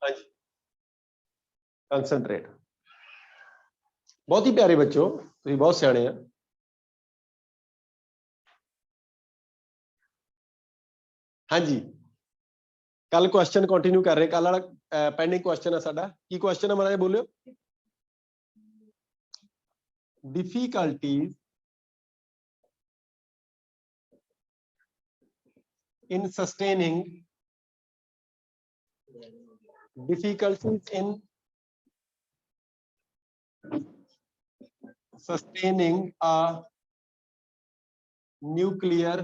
हाँ जी, कंसनट्रेट। बहुत ही प्यारे बच्चों, तुसीं बहुत सियाणे आ। हाँ जी, कल क्वेश्चन कंटिन्यू कर रहे, कल वाला पेंडिंग क्वेश्चन है साडा। की क्वेश्चन है माड़ा बोलियो। Difficulties in sustaining difficulties in sustaining a nuclear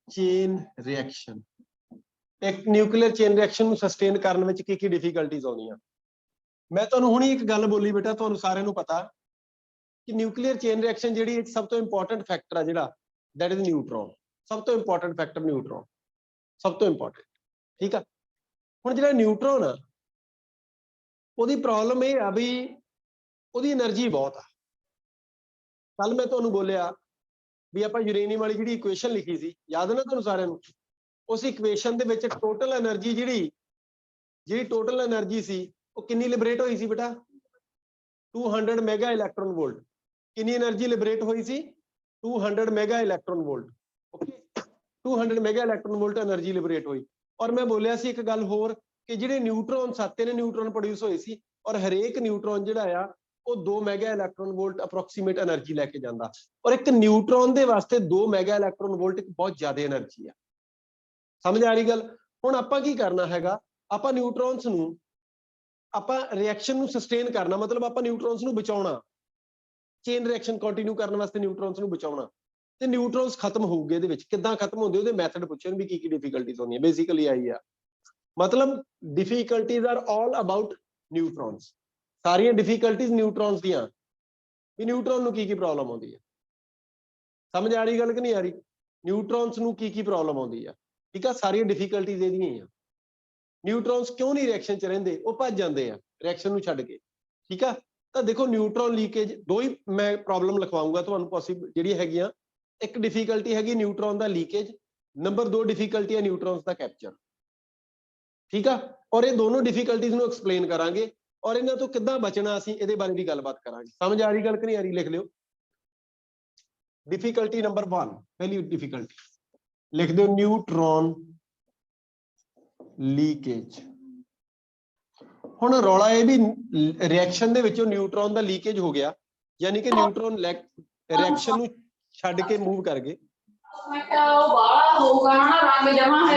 chain reaction। एक न्यूक्लियर चेन रिएक्शन ਨੂੰ ਸਸਟੇਨ ਕਰਨ ਵਿੱਚ ਕੀ ਡਿਫਿਕਲਟੀਜ਼ ਆਉਂਦੀਆਂ। ਮੈਂ ਤੁਹਾਨੂੰ ਹੁਣੀ ਇੱਕ ਗੱਲ ਬੋਲੀ ਬੇਟਾ, ਤੁਹਾਨੂੰ ਸਾਰਿਆਂ ਨੂੰ ਪਤਾ ਕਿ ਨਿਊਕਲੀਅਰ ਚੇਨ ਰਿਐਕਸ਼ਨ ਜਿਹੜੀ ਸਭ ਤੋਂ ਇੰਪੋਰਟੈਂਟ ਫੈਕਟਰ ਆ ਜਿਹੜਾ, ਦੈਟ ਇਜ਼ ਨਿਊਟਰੋਨ। ਸਭ ਤੋਂ ਇੰਪੋਰਟੈਂਟ ਫੈਕਟਰ ਨਿਊਟਰੋਨ, ਸਭ ਤੋਂ ਇੰਪੋਰਟੈਂਟ। ਠੀਕ ਆ, ਹੁਣ ਜਿਹੜਾ ਨਿਊਟਰੋਨ ਆ ਉਹਦੀ ਪ੍ਰੋਬਲਮ ਇਹ ਆ ਵੀ ਉਹਦੀ એનર્ਜੀ ਬਹੁਤ ਆ। ਕੱਲ ਮੈਂ ਤੁਹਾਨੂੰ ਬੋਲਿਆ ਵੀ ਆਪਾਂ ਯੂਰੇਨੀਅਮ ਵਾਲੀ ਜਿਹੜੀ ਇਕੁਏਸ਼ਨ ਲਿਖੀ ਸੀ, ਯਾਦ ਹੈ ਨਾ ਤੁਹਾਨੂੰ ਸਾਰਿਆਂ ਨੂੰ? ਉਸ ਇਕੁਏਸ਼ਨ ਦੇ ਵਿੱਚ ਟੋਟਲ એનર્ਜੀ ਜਿਹੜੀ ਟੋਟਲ એનર્ਜੀ ਸੀ ਉਹ ਕਿੰਨੀ ਲਿਬਰੇਟ ਹੋਈ ਸੀ ਬੇਟਾ? 200 ਮੈਗਾ ਇਲੈਕਟ੍ਰੋਨ ਵੋਲਟ। ਕਿੰਨੀ એનર્ਜੀ ਲਿਬਰੇਟ ਹੋਈ ਸੀ? 200 mega electron volt. Okay, 200 mega electron volt energy liberate ਹੋਈ। ਔਰ ਮੈਂ ਬੋਲਿਆ ਸੀ ਇੱਕ ਗੱਲ ਹੋਰ ਕਿ ਜਿਹੜੇ ਨਿਊਟਰੋਨ 7 ਨਿਊਟਰੋਨ ਪ੍ਰੋਡਿਊਸ ਹੋਏ ਸੀ, ਔਰ ਹਰੇਕ ਨਿਊਟਰੋਨ ਜਿਹੜਾ ਆ ਉਹ 2 mega electron volt approximate energy ਲੈ ਕੇ ਜਾਂਦਾ। ਔਰ ਇੱਕ ਨਿਊਟਰੋਨ ਦੇ ਵਾਸਤੇ 2 ਮੈਗਾ ਇਲੈਕਟ੍ਰੋਨ ਵੋਲਟ ਇੱਕ ਬਹੁਤ ਜ਼ਿਆਦਾ એનર્ਜੀ ਆ। ਸਮਝ ਆ ਰਹੀ ਗੱਲ? ਹੁਣ ਆਪਾਂ ਕੀ ਕਰਨਾ ਹੈਗਾ, ਆਪਾਂ ਨਿਊਟਰੋਨਸ ਨੂੰ ਆਪਾਂ ਰਿਐਕਸ਼ਨ ਨੂੰ ਸਸਟੇਨ ਕਰਨਾ, ਮਤਲਬ ਆਪਾਂ ਨਿਊਟਰੋਨਸ ਨੂੰ ਬਚਾਉਣਾ। ਚੇਨ ਰਿਐਕਸ਼ਨ ਕੰਟੀਨਿਊ ਕਰਨ ਵਾਸਤੇ ਨਿਊਟਰੋਨਸ ਨੂੰ ਬਚਾਉਣਾ। ਤੇ ਨਿਊਟਰੋਨਸ ਖਤਮ ਹੋਊਗੇ ਇਹਦੇ ਵਿੱਚ, ਕਿੱਦਾਂ ਖਤਮ ਹੁੰਦੇ ਉਹਦੇ ਮੈਥਡ ਪੁੱਛਣ ਵੀ ਕੀ ਡਿਫਿਕਲਟੀਜ਼ ਹੁੰਦੀਆਂ। ਬੇਸਿਕਲੀ ਆਈ ਆ, ਮਤਲਬ ਡਿਫਿਕਲਟੀਜ਼ ਆਰ ਆਲ ਅਬਾਊਟ ਨਿਊਟਰੋਨਸ। ਸਾਰੀਆਂ ਡਿਫਿਕਲਟੀਜ਼ ਨਿਊਟਰੋਨਸ ਦੀਆਂ, ਵੀ ਨਿਊਟਰੋਨ ਨੂੰ ਕੀ ਪ੍ਰੋਬਲਮ ਆਉਂਦੀ ਹੈ। ਸਮਝ ਆ ਰਹੀ ਗੱਲ ਕਿ ਨਹੀਂ ਆ ਰਹੀ? ਨਿਊਟਰੋਨਸ ਨੂੰ ਕੀ ਪ੍ਰੋਬਲਮ ਆਉਂਦੀ ਆ। ਠੀਕ ਆ, ਸਾਰੀਆਂ ਡਿਫਿਕਲਟੀਜ਼ ਇਹਦੀਆਂ ਹੀ ਆ। ਨਿਊਟਰੋਨਸ ਕਿਉਂ ਨਹੀਂ ਰਿਐਕਸ਼ਨ ਚ ਰਹਿੰਦੇ? ਉਹ ਭੱਜ ਜਾਂਦੇ ਆ ਰਿਐਕਸ਼ਨ ਨੂੰ ਛੱਡ ਕੇ। ਠੀਕ ਆ, ਤਾਂ ਦੇਖੋ ਨਿਊਟਰੋਨ ਲੀਕੇਜ ਦੋ ਹੀ ਮੈਂ ਪ੍ਰੋਬਲਮ ਲਿਖਵਾਉਂਗਾ ਤੁਹਾਨੂੰ ਪੋਸੀਬਲ ਜਿਹੜੀ ਹੈਗੀਆਂ। ਇੱਕ ਡਿਫਿਕਲਟੀ ਹੈਗੀ ਨਿਊਟਰੋਨ ਦਾ ਲੀਕੇਜ, ਨੰਬਰ 2 ਡਿਫਿਕਲਟੀ ਹੈ ਨਿਊਟਰੋਨਸ ਦਾ ਕੈਪਚਰ। ਠੀਕ ਆ, ਔਰ ਇਹ ਦੋਨੋਂ ਡਿਫਿਕਲਟੀਜ਼ ਨੂੰ ਐਕਸਪਲੇਨ ਕਰਾਂਗੇ, ਔਰ ਇਹਨਾਂ ਤੋਂ ਕਿੱਦਾਂ ਬਚਣਾ ਅਸੀਂ ਇਹਦੇ ਬਾਰੇ ਵੀ ਗੱਲਬਾਤ ਕਰਾਂਗੇ। ਸਮਝ ਆ ਰਹੀ ਗੱਲ ਕਿ ਨਹੀਂ ਆ ਰਹੀ? ਲਿਖ ਲਿਓ ਡਿਫਿਕਲਟੀ ਨੰਬਰ 1। ਪਹਿਲੀ ਡਿਫਿਕਲਟੀ ਲਿਖ ਦਿਓ, ਨਿਊਟਰੋਨ ਲੀਕੇਜ। ਹੁਣ ਰੌਲਾ ਇਹ ਵੀ ਰਿਐਕਸ਼ਨ ਦੇ ਵਿੱਚੋਂ ਨਿਊਟਰੋਨ ਦਾ ਲੀਕੇਜ ਹੋ ਗਿਆ, ਯਾਨੀ ਕਿ ਨਿਊਟਰੋਨ ਰਿਐਕਸ਼ਨ ਨੂੰ ਛੱਡ ਕੇ ਮੂਵ ਕਰ ਗਏ।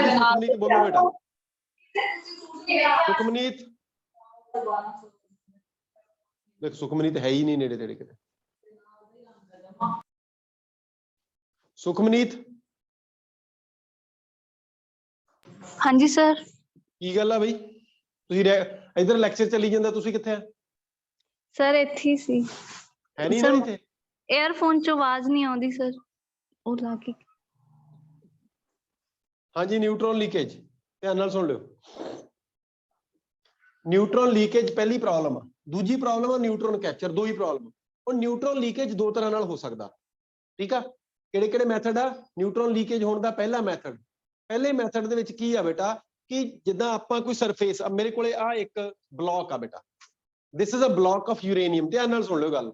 ਸੁਖਮਨੀਤ ਬੋਲੋ ਬੇਟਾ। ਸੁਖਮਨੀਤ, ਦੇਖ ਸੁਖਮਨੀਤ ਹੈ ਹੀ ਨਹੀਂ ਨੇੜੇ ਤੇੜੇ ਕਿਤੇ। ਸੁਖਮਨੀਤ, ਹਾਂਜੀ ਸਰ। ਕੀ ਗੱਲ ਆ ਬਈ? ਤੁਸੀਂ ਇਧਰ ਲੈਕਚਰ ਚੱਲੀ ਜਾਂਦਾ, ਤੁਸੀਂ ਕਿੱਥੇ ਆ? ਸਰ ਇੱਥੇ ਸੀ। ਹੈ ਨਹੀਂ ਨਾ ਇੱਥੇ? ਏਅਰਫੋਨ ਚੋਂ ਆਵਾਜ਼ ਨਹੀਂ ਆਉਂਦੀ ਸਰ, ਉਹ ਲਾ ਕੇ। ਹਾਂਜੀ, ਨਿਊਟਰੋਨ ਲੀਕੇਜ ਧਿਆਨ ਨਾਲ ਸੁਣ ਲਿਓ। ਨਿਊਟਰੋਨ ਲੀਕੇਜ ਪਹਿਲੀ ਪ੍ਰੋਬਲਮ ਆ। ਦੂਜੀ ਪ੍ਰੋਬਲਮ ਆ ਨਿਊਟਰੋਨ ਕੈਪਚਰ। ਦੋ ਹੀ ਪ੍ਰੋਬਲਮ। ਹੁਣ ਨਿਊਟਰੋਨ ਲੀਕੇਜ ਦੋ ਤਰ੍ਹਾਂ ਨਾਲ ਹੋ ਸਕਦਾ। ਠੀਕ ਆ, ਕਿਹੜੇ ਮੈਥਡ ਆ ਨਿਊਟਰੋਨ ਲੀਕੇਜ ਹੋਣ ਦਾ? ਪਹਿਲਾ ਮੈਥਡ, ਪਹਿਲੇ ਮੈਥਡ ਦੇ ਵਿੱਚ ਕੀ ਆ ਬੇਟਾ ਕਿ ਜਿੱਦਾਂ ਆਪਾਂ ਕੋਈ ਸਰਫੇਸ, ਮੇਰੇ ਕੋਲੇ ਆ ਇੱਕ ਬਲੌਕ ਆ ਬੇਟਾ, this is a block of uranium. ਧਿਆਨ ਨਾਲ ਸੁਣ ਲਿਓ ਗੱਲ।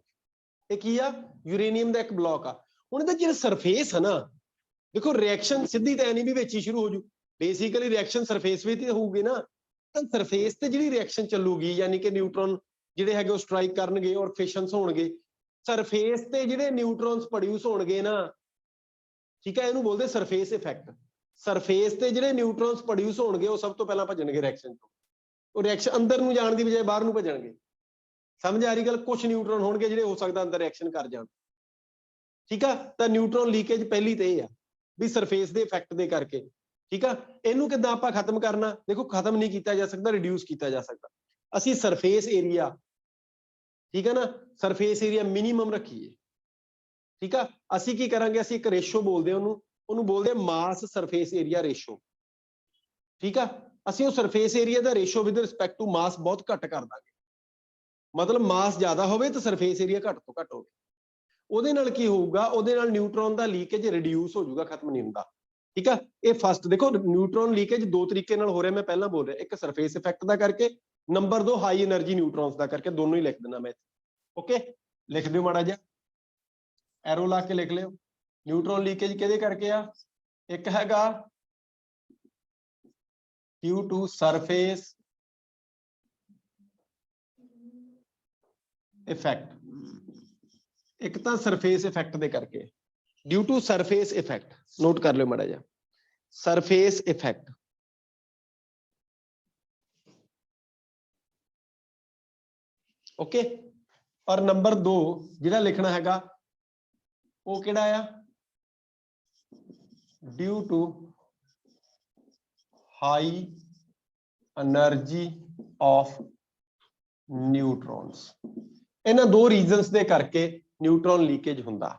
ਇਹ ਕੀ ਆ? ਯੂਰੇਨੀਅਮ ਦਾ ਇੱਕ ਬਲੌਕ ਆ। ਹੁਣ ਇਹਦਾ ਜਿਹੜਾ ਸਰਫੇਸ ਹੈ ਨਾ, ਦੇਖੋ ਰਿਐਕਸ਼ਨ ਸਿੱਧੀ ਤਾਂ ਨਹੀਂ ਵੀ ਵਿੱਚ ਹੀ ਸ਼ੁਰੂ ਹੋ ਜੂ। ਬੇਸਿਕਲੀ ਰਿਐਕਸ਼ਨ ਸਰਫੇਸ ਵਿੱਚ ਹੋਊਗੀ ਨਾ, ਤਾਂ ਸਰਫੇਸ ਤੇ ਜਿਹੜੀ ਰਿਐਕਸ਼ਨ ਚੱਲੂਗੀ, ਯਾਨੀ ਕਿ ਨਿਊਟਰੋਨ ਜਿਹੜੇ ਹੈਗੇ ਉਹ ਸਟ੍ਰਾਈਕ ਕਰਨਗੇ ਔਰ ਫਿਸ਼ਨਸ ਹੋਣਗੇ। ਸਰਫੇਸ ਤੇ ਜਿਹੜੇ ਨਿਊਟਰੋਨਸ ਪ੍ਰੋਡਿਊਸ ਹੋਣਗੇ ਨਾ, ਠੀਕ ਹੈ, ਇਹਨੂੰ ਬੋਲਦੇ ਸਰਫੇਸ ਇਫੈਕਟ। ਸਰਫੇਸ ਤੇ ਜਿਹੜੇ ਨਿਊਟਰੋਨਸ ਪ੍ਰੋਡਿਊਸ ਹੋਣਗੇ ਉਹ ਸਭ ਤੋਂ ਪਹਿਲਾਂ ਭੱਜਣਗੇ ਰਿਐਕਸ਼ਨ ਤੋਂ। ਉਹ ਰਿਐਕਸ਼ਨ ਅੰਦਰ ਨੂੰ ਜਾਣ ਦੀ ਬਜਾਏ ਬਾਹਰ ਨੂੰ ਭੱਜਣਗੇ। ਸਮਝ ਆ ਰਹੀ ਗੱਲ? ਕੁਝ ਨਿਊਟਰੋਨ ਹੋਣਗੇ ਜਿਹੜੇ ਹੋ ਸਕਦਾ ਅੰਦਰ ਰਿਐਕਸ਼ਨ ਕਰ ਜਾਣ। ਠੀਕ ਆ, ਤਾਂ ਨਿਊਟਰੋਨ ਲੀਕੇਜ ਪਹਿਲੀ ਤੇ ਇਹ ਆ ਵੀ ਸਰਫੇਸ ਦੇ ਇਫੈਕਟ ਦੇ ਕਰਕੇ। ਠੀਕ ਆ, ਇਹਨੂੰ ਕਿੱਦਾਂ ਆਪਾਂ ਖਤਮ ਕਰਨਾ? ਦੇਖੋ ਖਤਮ ਨਹੀਂ ਕੀਤਾ ਜਾ ਸਕਦਾ, ਰਿਡਿਊਸ ਕੀਤਾ ਜਾ ਸਕਦਾ। ਅਸੀਂ ਸਰਫੇਸ ਏਰੀਆ, ਠੀਕ ਹੈ ਨਾ, ਸਰਫੇਸ ਏਰੀਆ ਮਿਨੀਮਮ ਰੱਖੀਏ। ਠੀਕ ਆ, ਅਸੀਂ ਕੀ ਕਰਾਂਗੇ? ਅਸੀਂ ਇੱਕ ਰੇਸ਼ੋ ਬੋਲਦੇ ਆ ਉਹਨੂੰ ਬੋਲਦੇ ਮਾਸ ਸਰਫੇਸ ਏਰੀਆ ਰੇਸ਼ੋ। ਠੀਕ ਆ, ਅਸੀਂ ਉਹ ਸਰਫੇਸ ਏਰੀਆ ਦਾ ratio with respect to mass ਬਹੁਤ ਘੱਟ ਕਰ ਦਾਂਗੇ। ਮਤਲਬ ਮਾਸ ਜ਼ਿਆਦਾ ਹੋਵੇ ਤਾਂ ਸਰਫੇਸ ਏਰੀਆ ਘੱਟ ਤੋਂ ਘੱਟ ਹੋਵੇ। ਉਹਦੇ ਨਾਲ ਕੀ ਹੋਊਗਾ? ਉਹਦੇ ਨਾਲ ਨਿਊਟਰੋਨ ਦਾ ਲੀਕੇਜ ਰਿਡਿਊਸ ਹੋ ਜਾਊਗਾ, ਖਤਮ ਨਹੀਂ ਹੁੰਦਾ। ठीक है। ये फर्स्ट देखो न्यूट्रॉन लीकेज दो तरीके नाल हो रहा, मैं पहला बोल रहा, एक सरफेस इफेक्ट दा करके, नंबर 2 हाई एनर्जी न्यूट्रॉन्स दा करके, दोनों ही लिख देना मैं। ओके लिख दियो माड़ा जा, एरो ला के लिख लियो। न्यूट्रॉन लीकेज किहदे करके आ, एक हैगा ड्यू टू सरफेस इफेक्ट, एक तो सरफेस इफेक्ट दे करके, due to surface effect, note कर लो माड़ा जा, सरफेस इफेक्ट। ओके और नंबर 2 जिहड़ा लिखना हैगा वो किहड़ा आ, due to high energy of neutrons. इन्हां दो रीजनस दे करके न्यूट्रॉन लीकेज हुंदा।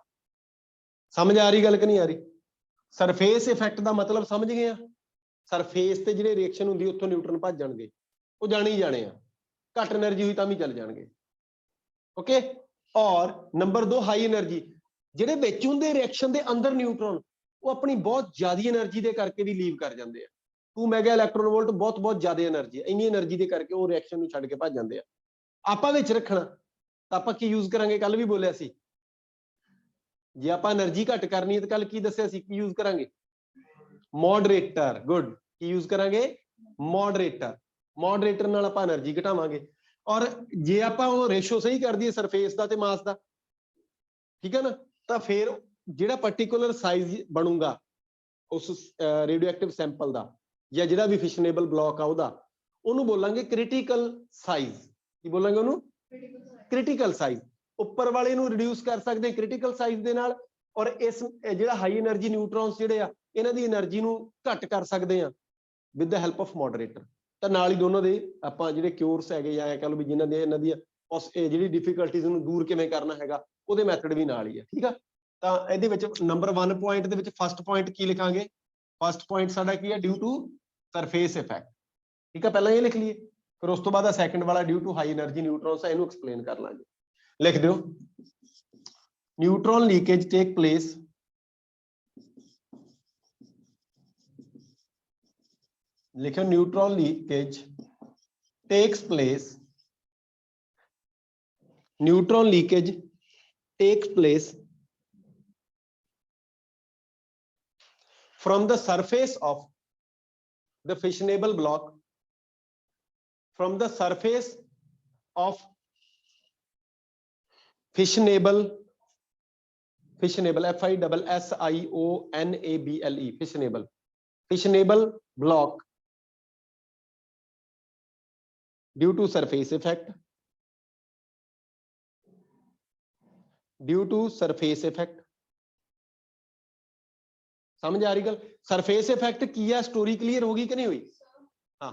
समझ आ रही गल कि नहीं आ रही? सरफेस इफेक्ट का मतलब समझ गए आ, सरफेस ते जिहड़े रिएक्शन हुंदी उत्थों न्यूट्रॉन भज जाणगे, वो जाने ही जाने आ, घट एनर्जी हुई तां भी चल जाणगे। ओके और नंबर 2 हाई एनर्जी, जिहड़े विच हुंदे रिएक्शन दे अंदर न्यूट्रॉन वो अपनी बहुत ज्यादा एनर्जी दे करके भी लीव कर जाते हैं। 2 मैगा इलैक्ट्रॉन वोल्ट बहुत बहुत ज्यादा एनर्जी, इन्नी एनर्जी दे करके वो रिएक्शन नूं छड्ड के भज जाते हैं। आपां विच रखना तां आपां की यूज करांगे, कल भी बोलिया सी, जे आपां एनर्जी घट करनी है तो कल की दस्सिया सी, की यूज करांगे, मॉडरेटर। गुड, की यूज करांगे, मॉडरेटर। मॉडरेटर नाल आपां एनर्जी घटावांगे। और जे आपां वो रेशो सही कर दईए सरफेस दा ते मास दा, ठीक है ना, तो फिर जिहड़ा पर्टिकुलर साइज बनूगा उस रेडियो एक्टिव सैंपल दा या जिहड़ा भी फिशनेबल ब्लॉक आ उहदा, ਉਹਨੂੰ बोलांगे क्रिटिकल साइज। की बोलांगे ਉਹਨੂੰ? Critical size. ਉੱਪਰ ਵਾਲੇ ਨੂੰ ਰਿਡਿਊਸ ਕਰ ਸਕਦੇ क्रिटिकल साइज ਦੇ ਨਾਲ, ਔਰ ਇਸ ਜਿਹੜਾ ਹਾਈ એનર્ਜੀ ਨਿਊਟ੍ਰੋਨਸ ਜਿਹੜੇ ਆ ਇਹਨਾਂ ਦੀ એનર્ਜੀ ਨੂੰ ਘੱਟ ਕਰ ਸਕਦੇ ਆ with the help of moderator. ਤਾਂ ਨਾਲ ਹੀ ਦੋਨੋਂ ਦੇ ਆਪਾਂ ਜਿਹੜੇ ਕਿਉਰਸ ਹੈਗੇ ਜਾਂ ਐ ਕਹ ਲਓ ਵੀ ਜਿਨ੍ਹਾਂ ਦੇ ਇਹਨਾਂ ਦੀ ਜਿਹੜੀ ਡਿਫਿਕਲਟੀਜ਼ ਨੂੰ ਦੂਰ ਕਿਵੇਂ ਕਰਨਾ ਹੈਗਾ ਉਹਦੇ ਮੈਥਡ ਵੀ ਨਾਲ ਹੀ ਆ। ਠੀਕ ਆ, ਤਾਂ ਇਹਦੇ ਵਿੱਚ ਨੰਬਰ 1 ਪੁਆਇੰਟ ਦੇ ਵਿੱਚ ਫਸਟ ਪੁਆਇੰਟ ਕੀ ਲਿਖਾਂਗੇ? ਫਸਟ ਪੁਆਇੰਟ ਸਾਡਾ ਕੀ ਹੈ? Due to surface effect. ठीक है, पहला ये लिख लिए, फिर उस तो बाद सेकंड वाला due to high energy neutrons है, इनू एक्सप्लेन कर लांगे। लिख दो, न्यूट्रॉन लीकेज टेक प्लेस लिखो, neutron leakage takes place, neutron leakage takes place from the surface of the fissionable block, from the surface of fissionable FISSIONABLE fissionable block due to surface effect, समझ आ रही गल? Surface effect की है, story clear होगी कि नहीं हुई? हाँ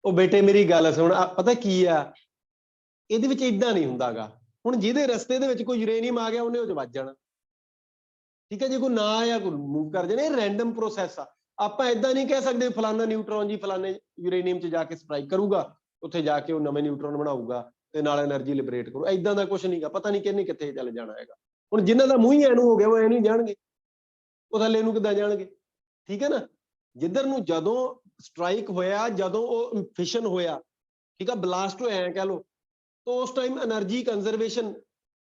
ਉਹ ਬੇਟੇ ਮੇਰੀ ਗੱਲ ਸੁਣ, ਪਤਾ ਕੀ ਆ ਇਹਦੇ ਵਿੱਚ ਇਦਾਂ ਨਹੀਂ ਹੁੰਦਾਗਾ। ਹੁਣ ਜਿਹਦੇ ਰਸਤੇ ਦੇ ਵਿੱਚ ਕੋਈ ਯੂਰੇਨੀਅਮ ਆ ਗਿਆ ਉਹਨੇ ਉਹ ਚ ਵੱਜ ਜਾਣਾ, ਠੀਕ ਹੈ, ਜੇ ਕੋਈ ਨਾ ਆਇਆ ਕੋਈ ਮੂਵ ਕਰ ਜਾਣਾ। ਇਹ ਰੈਂਡਮ ਪ੍ਰੋਸੈਸ ਆ, ਆਪਾਂ ਇਦਾਂ ਨਹੀਂ ਕਹਿ ਸਕਦੇ ਫਲਾਨਾ ਨਿਊਟਰੋਨ ਜੀ ਫਲਾਨੇ ਯੂਰੇਨੀਅਮ ਚ ਜਾ ਕੇ ਸਟ੍ਰਾਈਕ ਕਰੂਗਾ, ਉੱਥੇ ਜਾ ਕੇ ਉਹ ਨਵੇਂ ਨਿਊਟਰੋਨ ਬਣਾਊਗਾ ਤੇ ਨਾਲ એનર્ਜੀ ਲਿਬਰੇਟ ਕਰੂ। ਇਦਾਂ ਦਾ ਕੁਝ ਨਹੀਂਗਾ, ਪਤਾ ਨਹੀਂ ਕਿੰਨੇ ਕਿੱਥੇ ਚੱਲ ਜਾਣਾ ਹੈਗਾ। ਹੁਣ ਜਿਨ੍ਹਾਂ ਦਾ ਮੂੰਹ ਹੀ ਐਨੂੰ ਹੋ ਗਿਆ ਉਹ ਐ ਨਹੀਂ ਜਾਣਗੇ, ਉਹ ਥੱਲੇ ਨੂੰ ਕਿੱਦਾਂ ਜਾਣਗੇ? ਠੀਕ ਹੈ ਨਾ, ਜਿੱਧਰ ਨੂੰ ਜਦੋਂ ਸਟ੍ਰਾਈਕ ਹੋਇਆ, ਜਦੋਂ ਉਹ ਫਿਸ਼ਨ ਹੋਇਆ, ਠੀਕ ਆ, ਬਲਾਸਟ ਹੋਇਆ ਐ ਕਹਿ ਲਓ, ਤਾਂ ਉਸ ਟਾਈਮ એનર્ਜੀ ਕੰਜ਼ਰਵੇਸ਼ਨ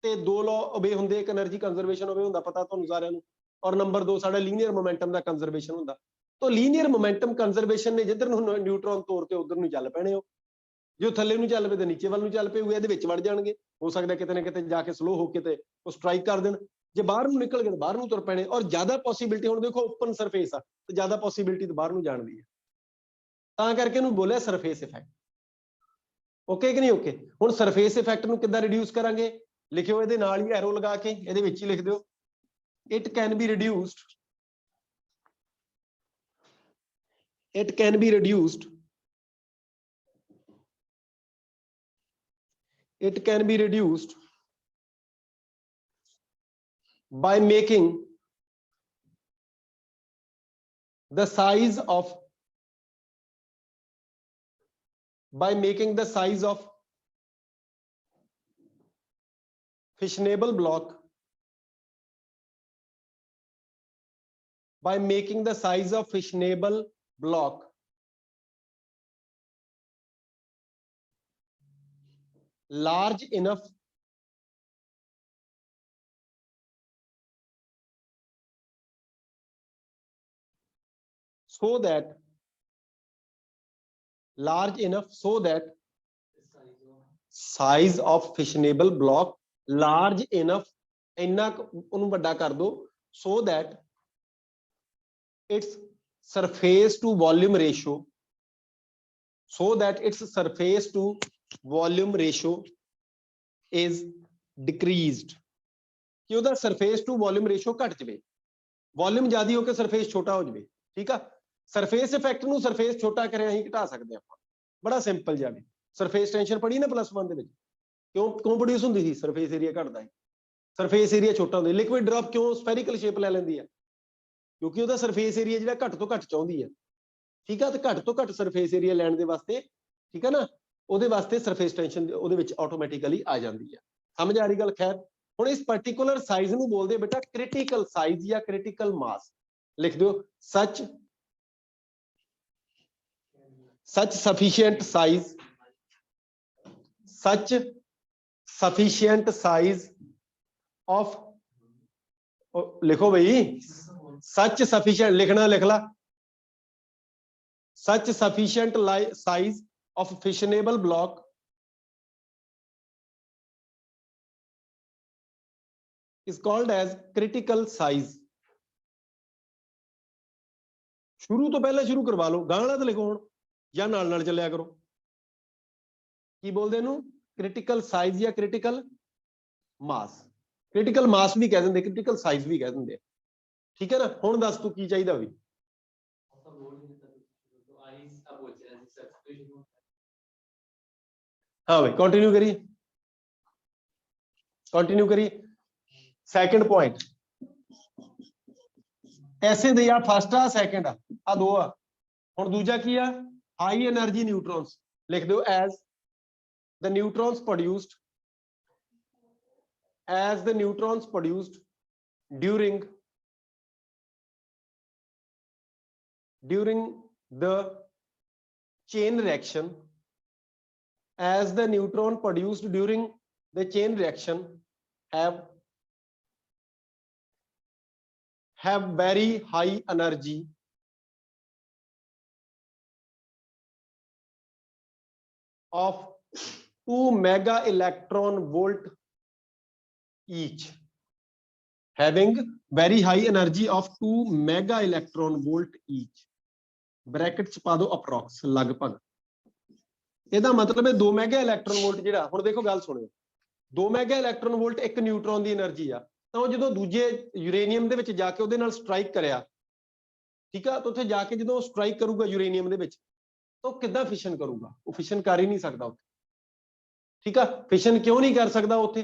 ਤੇ ਦੋ ਲਾਅ ਓਬੇ ਹੁੰਦੇ, ਇੱਕ એનર્ਜੀ ਕੰਜ਼ਰਵੇਸ਼ਨ ਓਬੇ ਹੁੰਦਾ ਪਤਾ ਤੁਹਾਨੂੰ ਸਾਰਿਆਂ ਨੂੰ, ਔਰ ਨੰਬਰ 2 ਸਾਡਾ ਲੀਨੀਅਰ ਮੋਮੈਂਟਮ ਦਾ ਕੰਜ਼ਰਵੇਸ਼ਨ ਹੁੰਦਾ। ਤਾਂ ਲੀਨੀਅਰ ਮੋਮੈਂਟਮ ਕੰਜ਼ਰਵੇਸ਼ਨ ਨੇ ਜਿੱਧਰ ਨੂੰ ਨਿਊਟਰੋਨ ਤੌਰ ਤੇ ਉਧਰ ਨੂੰ ਚੱਲ ਪੈਣੇ, ਉਹ ਜੋ ਥੱਲੇ ਨੂੰ ਚੱਲ ਪਏ ਤੇ ਨੀਚੇ ਵੱਲ ਨੂੰ ਚੱਲ ਪਏ, ਇਹਦੇ ਵਿੱਚ ਵੜ ਜਾਣਗੇ। ਹੋ ਸਕਦਾ ਕਿਤੇ ਨਾ ਕਿਤੇ ਜਾ ਕੇ ਸਲੋ ਹੋ ਕੇ ਤੇ ਉਹ ਸਟ੍ਰਾਈਕ ਕਰ ਦੇਣ, ਜੇ ਬਾਹਰ ਨੂੰ ਨਿਕਲ ਗਏ ਤਾਂ ਬਾਹਰ ਨੂੰ ਤੁਰ ਪੈਣੇ। ਔਰ ਜ਼ਿਆਦਾ ਪੋਸੀਬਿਲਿਟੀ, ਹੁਣ ਦੇਖੋ ਓਪਨ ਸਰਫੇਸ ਆ ਤੇ ਜ਼ਿਆਦਾ ਪੋਸੀਬਿਲਿਟੀ ਤਾਂ ਬਾਹਰ ਨੂੰ ਜਾਣ ਦੀ ਹੈ, ਤਾਂ ਕਰਕੇ ਇਹਨੂੰ ਬੋਲਿਆ ਸਰਫੇਸ ਇਫੈਕਟ। ਓਕੇ ਕਿ ਨਹੀਂ ਓਕੇ? ਹੁਣ ਸਰਫੇਸ ਇਫੈਕਟ ਨੂੰ ਕਿੱਦਾਂ ਰਿਡਿਊਸ ਕਰਾਂਗੇ? ਲਿਖਿਓ ਇਹਦੇ ਨਾਲ ਹੀ ਐਰੋ ਲਗਾ ਕੇ, ਇਹਦੇ ਵਿੱਚ ਹੀ ਲਿਖ ਦਿਓ, it can be reduced, it can be reduced, it can be reduced by making the size of fissionable block by making the size of fissionable block large enough so that size of fissionable block large enough ਇੰਨਾ ਉਹਨੂੰ ਵੱਡਾ ਕਰ ਦੋ so that its surface to volume ratio is decreased ਕਿ ਉਹਦਾ surface to volume ratio ਘਟ ਜਾਵੇ volume ਜ਼ਿਆਦਾ ਹੋ ਕੇ ਸਰਫੇਸ ਛੋਟਾ ਹੋ ਜਾਵੇ ਠੀਕ ਆ ਸਰਫੇਸ ਇਫੈਕਟ ਨੂੰ ਸਰਫੇਸ ਛੋਟਾ ਕਰਿਆ ਅਸੀਂ ਘਟਾ ਸਕਦੇ ਆਪਾਂ ਬੜਾ ਸਿੰਪਲ ਜਿਹਾ ਸਰਫੇਸ ਟੈਂਸ਼ਨ ਪੜੀ ਨਾ +1 ਦੇ ਵਿੱਚ ਕਿਉਂ ਪ੍ਰੋਡਿਊਸ ਹੁੰਦੀ ਸੀ ਸਰਫੇਸ ਏਰੀਆ ਘਟਦਾ ਹੈ ਸਰਫੇਸ ਏਰੀਆ ਛੋਟਾ ਹੁੰਦਾ ਲਿਕੁਇਡ ਡ੍ਰੌਪ ਕਿਉਂ ਸਫੈਰੀਕਲ ਸ਼ੇਪ ਲੈ ਲੈਂਦੀ ਆ ਕਿਉਂਕਿ ਉਹਦਾ ਸਰਫੇਸ ਏਰੀਆ ਜਿਹੜਾ ਘੱਟ ਤੋਂ ਘੱਟ ਚਾਹੁੰਦੀ ਹੈ ਠੀਕ ਆ ਤੇ ਘੱਟ ਤੋਂ ਘੱਟ ਸਰਫੇਸ ਏਰੀਆ ਲੈਣ ਦੇ ਵਾਸਤੇ ਠੀਕ ਆ ਨਾ ਉਹਦੇ ਵਾਸਤੇ ਸਰਫੇਸ ਟੈਂਸ਼ਨ ਉਹਦੇ ਵਿੱਚ ਆਟੋਮੈਟਿਕਲੀ ਆ ਜਾਂਦੀ ਹੈ ਸਮਝ ਆ ਰਹੀ ਗੱਲ ਖੈਰ ਹੁਣ ਇਸ ਪਾਰਟਿਕੂਲਰ ਸਾਈਜ਼ ਨੂੰ ਬੋਲਦੇ ਬੇਟਾ ਕ੍ਰਿਟੀਕਲ ਸਾਈਜ਼ ਜਾਂ ਕ੍ਰਿਟੀਕਲ ਮਾਸ ਲਿਖ ਦਿਓ such sufficient size of लिखो भाई such sufficient लिखना लिख ला such sufficient size of fissionable block is called as critical size शुरू तो पहले शुरू करवा लो गाना तो लिखो हुण या नाल चलिया करो की बोलते हैं क्रिटिकल साइज या क्रिटिकल मास भी कह देंगे क्रिटिकल साइज भी कह देंगे ठीक है ना हुण दस तू की चाहिए भी हाँ भाई कंटिन्यू करिए सेकंड पॉइंट ऐसे दे आ फर्स्ट आ सेकंड आ दो आ हुण दूजा की आ हाई एनर्जी न्यूट्रॉन्स लिख दो as the neutrons produced during the chain reaction have very high energy of 2 mega electron volt each having very high energy of 2 mega electron volt each bracket च पा दो approx लगभग ਇਹਦਾ ਮਤਲਬ ਹੈ 2 mega electron wallet ਜਿਹੜਾ ਹੁਣ ਦੇਖੋ ਗੱਲ ਸੁਣਿਓ 2 ਮੈਗਾ ਇਲੈਕਟ੍ਰੋਨ ਵੋਲਟ ਇੱਕ ਨਿਊਟਰੋਨ ਦੀ એનર્ਜੀ ਆ ਤਾਂ ਉਹ ਜਦੋਂ ਦੂਜੇ ਯੂਰੇਨੀਅਮ ਦੇ ਵਿੱਚ ਜਾ ਕੇ ਉਹਦੇ ਨਾਲ ਸਟ੍ਰਾਈਕ ਕਰਿਆ ਠੀਕ ਆ ਤਾਂ ਉੱਥੇ ਜਾ ਕੇ ਜਦੋਂ ਸਟ੍ਰਾਈਕ ਕਰੂਗਾ ਯੂਰੇਨੀਅਮ ਦੇ ਵਿੱਚ ਤਾਂ ਉਹ ਕਿੱਦਾਂ ਫਿਸ਼ਨ ਕਰੂਗਾ ਉਹ ਫਿਸ਼ਨ ਕਰ ਹੀ ਨਹੀਂ ਸਕਦਾ ਉੱਥੇ ਠੀਕ ਆ ਫਿਸ਼ਨ ਕਿਉਂ ਨਹੀਂ ਕਰ ਸਕਦਾ ਉੱਥੇ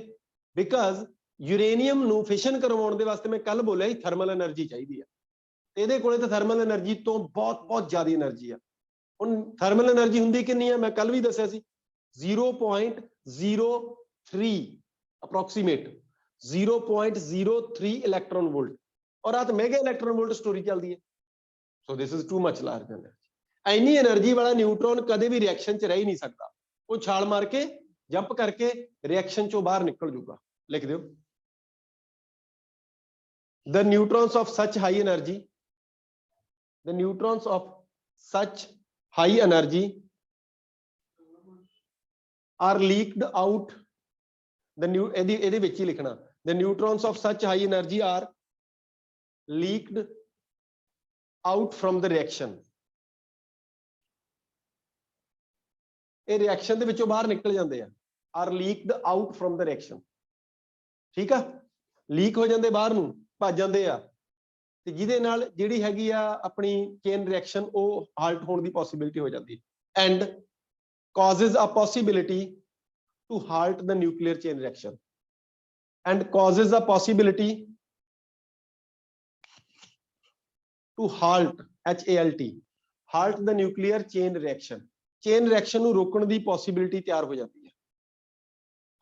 ਬਿਕਾਜ਼ ਯੂਰੇਨੀਅਮ ਨੂੰ ਫਿਸ਼ਨ ਕਰਵਾਉਣ ਦੇ ਵਾਸਤੇ ਮੈਂ ਕੱਲ ਬੋਲਿਆ ਸੀ ਥਰਮਲ એનર્ਜੀ ਚਾਹੀਦੀ ਆ ਇਹਦੇ ਕੋਲੇ ਤਾਂ ਥਰਮਲ એનર્ਜੀ ਤੋਂ ਬਹੁਤ ਜ਼ਿਆਦਾ એનર્ਜੀ ਆ ਹੁਣ ਥਰਮਲ એનર્ਜੀ ਹੁੰਦੀ ਕਿੰਨੀ ਆ ਮੈਂ ਕੱਲ ਵੀ ਦੱਸਿਆ ਸੀ 0.03 ਅਪਰੋਕਸੀਮੇਟ 0.03 ਇਲੈਕਟ੍ਰੋਨ ਵੋਲਟ ਔਰ ਆ ਤਾਂ ਮੈਗਾ ਇਲੈਕਟ੍ਰੋਨ ਵੋਲਟ ਸਟੋਰੀ ਚੱਲਦੀ ਹੈ so this is too much large energy ਇੰਨੀ એનર્ਜੀ ਵਾਲਾ ਨਿਊਟਰੋਨ ਕਦੇ ਵੀ ਰਿਐਕਸ਼ਨ 'ਚ ਰਹਿ ਹੀ ਨਹੀਂ ਸਕਦਾ ਉਹ ਛਾਲ ਮਾਰ ਕੇ ਜੰਪ ਕਰਕੇ ਰਿਐਕਸ਼ਨ ਚੋਂ ਬਾਹਰ ਨਿਕਲ ਜੂਗਾ ਲਿਖ ਦਿਓ the neutrons of such high energy are leaked out ਇਹਦੇ ਵਿੱਚ ਹੀ ਲਿਖਣਾ the neutrons of such high energy are leaked out from the reaction ਇਹ ਰਿਐਕਸ਼ਨ ਦੇ ਵਿੱਚੋਂ ਬਾਹਰ ਨਿਕਲ ਜਾਂਦੇ ਆ are leaked out from the reaction ਠੀਕ ਆ ਲੀਕ ਹੋ ਜਾਂਦੇ ਬਾਹਰ ਨੂੰ ਭੱਜ ਜਾਂਦੇ ਆ ਤੇ ਜਿਹਦੇ ਨਾਲ ਜਿਹੜੀ ਹੈਗੀ ਆ ਆਪਣੀ ਚੇਨ ਰਿਐਕਸ਼ਨ ਉਹ ਹਾਲਟ ਹੋਣ ਦੀ ਪੋਸਿਬਿਲਿਟੀ ਹੋ ਜਾਂਦੀ and causes a possibility to halt the nuclear chain reaction and causes a possibility to halt halt the nuclear chain reaction ਨੂੰ ਰੋਕਣ ਦੀ ਪੋਸਿਬਿਲਿਟੀ ਤਿਆਰ ਹੋ ਜਾਂਦੀ ਹੈ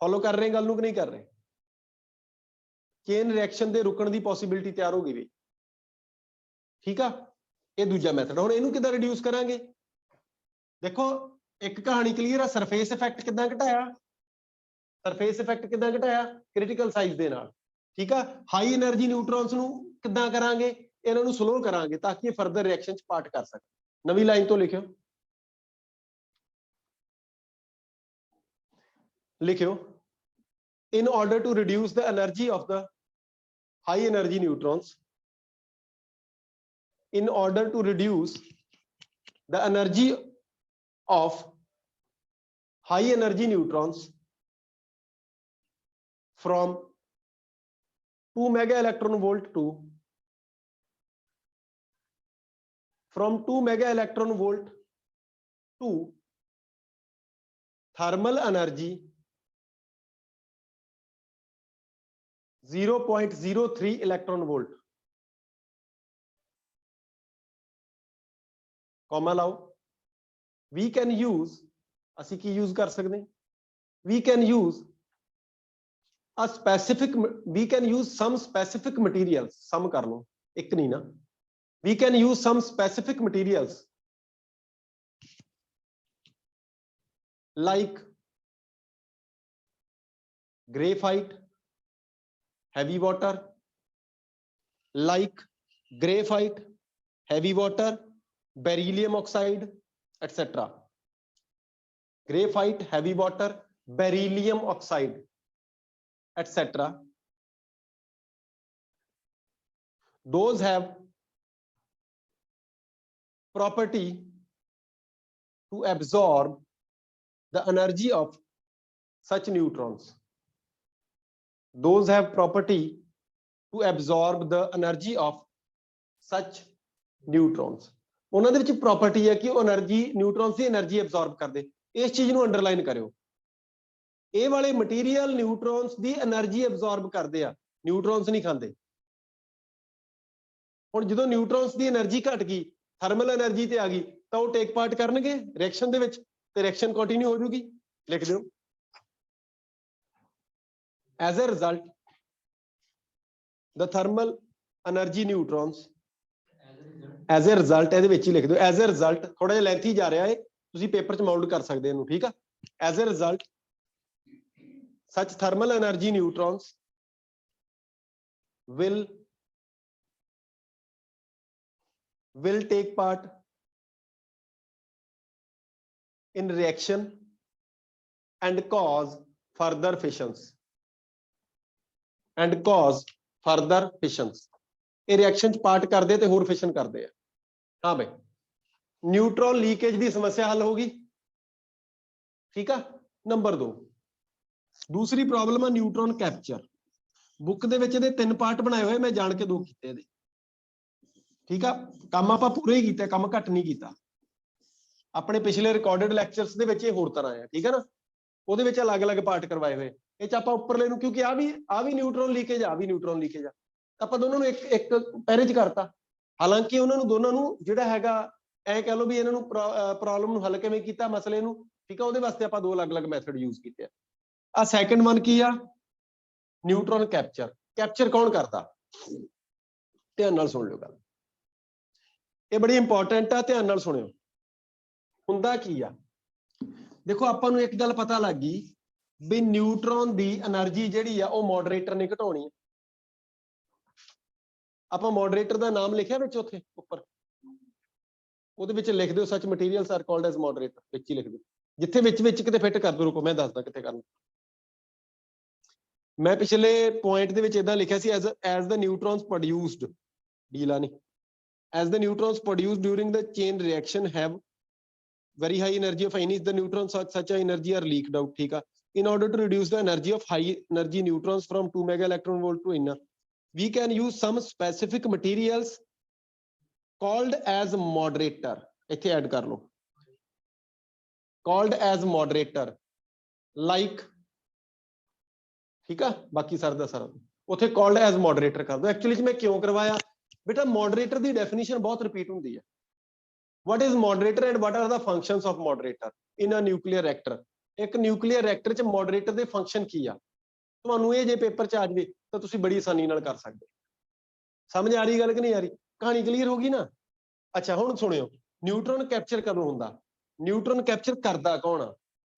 ਫੋਲੋ ਕਰ ਰਹੇ ਗੱਲ ਨੂੰ ਕਿ ਨਹੀਂ ਕਰ ਰਹੇ ਚੇਨ ਰਿਐਕਸ਼ਨ ਦੇ ਰੁਕਣ ਦੀ ਪੋਸੀਬਿਲਿਟੀ ਤਿਆਰ ਹੋ ਗਈ ਵੀ। ਠੀਕ ਆ, ਇਹ ਦੂਜਾ ਮੈਥਡ। ਹੁਣ ਇਹਨੂੰ ਕਿੱਦਾਂ ਰਿਡਿਊਸ ਕਰਾਂਗੇ? ਦੇਖੋ ਇੱਕ ਕਹਾਣੀ ਕਲੀਅਰ ਆ, ਸਰਫੇਸ ਇਫੈਕਟ ਕਿੱਦਾਂ ਘਟਾਇਆ? ਸਰਫੇਸ ਇਫੈਕਟ ਕਿੱਦਾਂ ਘਟਾਇਆ? ਕ੍ਰਿਟੀਕਲ ਸਾਈਜ਼ ਦੇ ਨਾਲ। ਠੀਕ ਆ, ਹਾਈ એનર્ਜੀ ਨਿਊਟਰੋਨਸ ਨੂੰ ਕਿੱਦਾਂ ਕਰਾਂਗੇ? ਇਹਨਾਂ ਨੂੰ ਸਲੋ ਕਰਾਂਗੇ ਤਾਂ ਕਿ ਇਹ ਫਰਦਰ ਰਿਐਕਸ਼ਨ ਚ ਪਾਰਟ ਕਰ ਸਕਣ। ਨਵੀਂ ਲਾਈਨ ਤੋਂ ਲਿਖਿਓ, ਲਿਖਿਓ, in order to reduce the energy of the high energy neutrons, in order to reduce the energy of high energy neutrons from 2 mega electron volt to from 2 mega electron volt to thermal energy 0.03 electron volt, comma ਲਾਓ। we can use, ਅਸੀਂ ਕੀ use ਕਰ ਸਕਦੇ? we can use a specific, we can use some specific materials, some ਕਰ ਲਓ, ਇੱਕ ਨਹੀਂ ਨਾ। we can use some specific materials like graphite, heavy water, like graphite, heavy water, beryllium oxide, etc. Graphite, heavy water, beryllium oxide, etc. Those have property to absorb the energy of such neutrons. Those have property to absorb the energy of such neutrons. ਉਹਨਾਂ ਦੇ ਵਿੱਚ property ਹੈ ਕਿ ਉਹ energy, ਨਿਊਟਰੋਨਸ ਦੀ energy absorb ਕਰਦੇ। ਇਸ ਚੀਜ਼ ਨੂੰ ਅੰਡਰਲਾਈਨ ਕਰਿਓ। ਇਹ ਵਾਲੇ ਮਟੀਰੀਅਲ ਨਿਊਟਰੋਨਸ ਦੀ એનર્ਜੀ ਐਬਜ਼ੌਰਬ ਕਰਦੇ ਆ, ਨਿਊਟਰੋਨਸ ਨਹੀਂ ਖਾਂਦੇ। ਹੁਣ ਜਦੋਂ ਨਿਊਟਰੋਨਸ ਦੀ એનર્ਜੀ ਘਟ ਗਈ, ਥਰਮਲ એનર્ਜੀ ਤੇ ਆ ਗਈ, ਤਾਂ ਉਹ ਟੇਕ ਪਾਰਟ ਕਰਨਗੇ ਰਿਐਕਸ਼ਨ ਦੇ ਵਿੱਚ ਤੇ ਰਿਐਕਸ਼ਨ ਕੰਟੀਨਿਊ ਹੋ ਜੂਗੀ। ਲਿਖ ਦਿਓ, as a result the thermal energy neutrons, as a result, ਇਹਦੇ ਵਿੱਚ ਹੀ ਲਿਖ ਦਿਓ as a result, ਥੋੜਾ ਜਿਹਾ ਲੈਂਥੀ ਜਾ ਰਿਹਾ ਹੈ, ਤੁਸੀਂ ਪੇਪਰ ਚ ਮਾਊਂਟ ਕਰ ਸਕਦੇ ਇਹਨੂੰ। ਠੀਕ ਆ, as a result such thermal energy neutrons will take part in reaction and cause further fissions and cause further fissions. ਇਹ ਰਿਐਕਸ਼ਨ ਚ ਪਾਰਟ ਕਰਦੇ ਤੇ ਹੋਰ ਫਿਸ਼ਨ ਕਰਦੇ ਆ। ਹਾਂ ਬਈ, ਨਿਊਟਰੋਨ ਲੀਕੇਜ ਦੀ ਸਮੱਸਿਆ ਹੱਲ ਹੋ ਗਈ। ਠੀਕ ਆ, ਨੰਬਰ 2 ਦੂਸਰੀ ਪ੍ਰੋਬਲਮ ਆ ਨਿਊਟਰੋਨ ਕੈਪਚਰ। ਬੁੱਕ ਦੇ ਵਿੱਚ ਇਹਦੇ 3 ਪਾਰਟ ਬਣਾਏ ਹੋਏ, ਮੈਂ ਜਾਣ ਕੇ 2 ਕੀਤੇ ਇਹਦੇ। ਠੀਕ ਆ, ਕੰਮ ਆਪਾਂ ਪੂਰੇ ਹੀ ਕੀਤਾ, ਕੰਮ ਘੱਟ ਨਹੀਂ ਕੀਤਾ। ਆਪਣੇ ਪਿਛਲੇ ਰਿਕਾਰਡਡ ਲੈਕਚਰਸ ਦੇ ਵਿੱਚ ਇਹ ਹੋਰ ਤਰ੍ਹਾਂ ਆ। ਠੀਕ ਆ ਨਾ, ਉਹਦੇ ਵਿੱਚ ਅਲੱਗ-ਅਲੱਗ ਪਾਰਟ ਕਰਵਾਏ ਹੋਏ। ਇਹ ਚ ਆਪਾਂ ਉੱਪਰਲੇ ਨੂੰ, ਕਿਉਂਕਿ ਆ ਵੀ ਨਿਊਟਰੋਨ ਲੀਕੇਜ, ਆ ਵੀ ਨਿਊਟਰੋਨ ਲੀਕੇਜ ਆ, ਆਪਾਂ ਦੋਨਾਂ ਨੂੰ ਇੱਕ ਪੈਰੇ ਚ ਕਰਤਾ। ਹਾਲਾਂਕਿ ਉਹਨਾਂ ਨੂੰ ਦੋਨਾਂ ਨੂੰ ਜਿਹੜਾ ਹੈਗਾ, ਐ ਕਹਿ ਲਓ ਵੀ ਇਹਨਾਂ ਨੂੰ ਪ੍ਰੋਬਲਮ ਨੂੰ ਹੱਲ ਕਿਵੇਂ ਕੀਤਾ, ਮਸਲੇ ਨੂੰ। ਠੀਕ ਆ, ਉਹਦੇ ਵਾਸਤੇ ਆਪਾਂ 2 ਅਲੱਗ-ਅਲੱਗ ਮੈਥਡ ਯੂਜ਼ ਕੀਤੇ ਆ। ਸੈਕੰਡ ਵਨ ਕੀ ਆ? ਨਿਊਟਰੋਨ ਕੈਪਚਰ। ਕੈਪਚਰ ਕੌਣ ਕਰਦਾ? ਧਿਆਨ ਨਾਲ ਸੁਣ ਲਿਓ ਗੱਲ, ਇਹ ਬੜੀ ਇੰਪੋਰਟੈਂਟ ਆ, ਧਿਆਨ ਨਾਲ ਸੁਣਿਓ। ਹੁੰਦਾ ਕੀ ਆ, ਦੇਖੋ ਆਪਾਂ ਨੂੰ ਇੱਕ ਗੱਲ ਪਤਾ ਲੱਗ ਗਈ ਵੀ ਨਿਊਟਰੋਨ ਦੀ એનર્ਜੀ ਜਿਹੜੀ ਆ ਉਹ ਮੋਡਰੇਟਰ ਨੇ ਘਟਾਉਣੀ ਹੈ। ਆਪਾਂ ਮੋਡਰੇਟਰ ਦਾ ਨਾਮ ਲਿਖਿਆ ਵਿੱਚ ਉੱਥੇ ਉੱਪਰ, ਉਹਦੇ ਵਿੱਚ ਲਿਖ ਦਿਓ ਸੱਚ materials R called as moderator, ਵਿੱਚ ਹੀ ਲਿਖ ਦਿਓ। ਜਿੱਥੇ ਵਿੱਚ ਕਿਤੇ ਫਿੱਟ ਕਰ ਦਿਓ, ਰੁਕੋ ਮੈਂ ਦੱਸਦਾ ਕਿੱਥੇ ਕਰਨਾ। ਮੈਂ ਪਿਛਲੇ ਪੁਆਇੰਟ ਦੇ ਵਿੱਚ ਇਦਾਂ ਲਿਖਿਆ ਸੀ, as the neutrons produced, ਡੀਲਾ ਨਹੀਂ, as the neutrons produced during the chain reaction have very high energy of ionize, the neutrons such a energy are leaked out. ठीक है, in order to reduce the energy of high energy neutrons from 2 mega electron volt to inner, we can use some specific materials called as moderator. ਇੱਥੇ add ਕਰ ਲਓ, called as moderator, like, ਠੀਕ ਆ, ਬਾਕੀ sir ਦਾ ਸਾਰਾ ਉੱਥੇ called as moderator ਕਰ ਦਿਓ। ਐਕਚੁਅਲੀ ਮੈਂ ਕਿਉਂ ਕਰਵਾਇਆ ਬੇਟਾ, moderator ਦੀ ਡੈਫੀਨੇਸ਼ਨ ਬਹੁਤ ਰਿਪੀਟ ਹੁੰਦੀ ਹੈ। What is moderator and what are the functions of moderator in a nuclear reactor? ਇੱਕ ਨਿਊਕਲੀਅਰ ਰਿਐਕਟਰ ਚ ਮੋਡਰੇਟਰ ਦੇ ਫੰਕਸ਼ਨ ਕੀ ਆ? ਤੁਹਾਨੂੰ ਇਹ ਜੇ ਪੇਪਰ 'ਚ ਆ ਜਾਵੇ ਤਾਂ ਤੁਸੀਂ ਬੜੀ ਆਸਾਨੀ ਨਾਲ ਕਰ ਸਕਦੇ। ਸਮਝ ਆ ਰਹੀ ਗੱਲ ਕਿ ਨਹੀਂ ਆ ਰਹੀ? ਕਹਾਣੀ ਕਲੀਅਰ ਹੋ ਗਈ ਨਾ? ਅੱਛਾ ਹੁਣ ਸੁਣਿਓ, ਨਿਊਟਰੋਨ ਕੈਪਚਰ ਕਦੋਂ ਹੁੰਦਾ? ਨਿਊਟਰੋਨ ਕੈਪਚਰ ਕਰਦਾ ਕੌਣ ਆ?